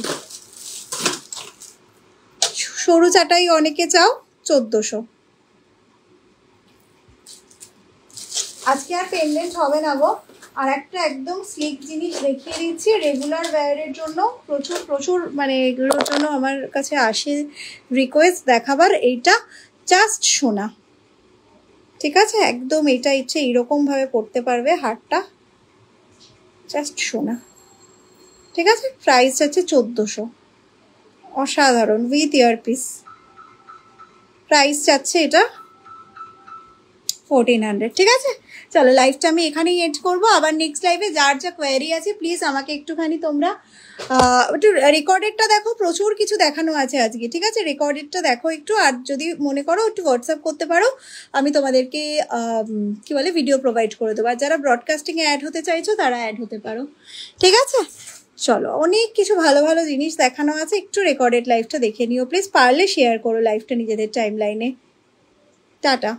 সরু চাটাই অনেকে চাও 1400। আজকে আর পেন্ডেন্ট হবে না গো, আর একটা একদম স্লিক জিনিস দেখিয়ে দিচ্ছি রেগুলার ওয়্যারের জন্য। প্রচুর প্রচুর মানে এগুলোর জন্য আমার কাছে আসে রিকোয়েস্ট দেখাবার। এইটা জাস্ট সোনা, ঠিক আছে? একদম এটা ইচ্ছে এইরকমভাবে পরতে পারবে, হারটা জাস্ট সোনা, ঠিক আছে? প্রাইস আছে 1400। অসাধারণ, উইথ ইয়ারপিস। প্রাইস যাচ্ছে এটা 1400, ঠিক আছে? চলো লাইভটা আমি এখানেই এড করবো। আবার নেক্সট লাইভে যার যা কোয়ারি আছে প্লিজ আমাকে একটুখানি তোমরা একটু রেকর্ডেডটা দেখো, প্রচুর কিছু দেখানো আছে আজকে, ঠিক আছে? রেকর্ডেডটা দেখো একটু, আর যদি মনে করো একটু হোয়াটসঅ্যাপ করতে পারো, আমি তোমাদেরকে কি বলে ভিডিও প্রোভাইড করে দেবো। আর যারা ব্রডকাস্টিংয়ে অ্যাড হতে চাইছো তারা অ্যাড হতে পারো, ঠিক আছে? চলো, অনেক কিছু ভালো ভালো জিনিস দেখানো আছে, একটু রেকর্ডেড লাইভটা দেখে নিও প্লিজ। পারলে শেয়ার করো লাইভটা নিজেদের টাইম লাইনে। টাটা।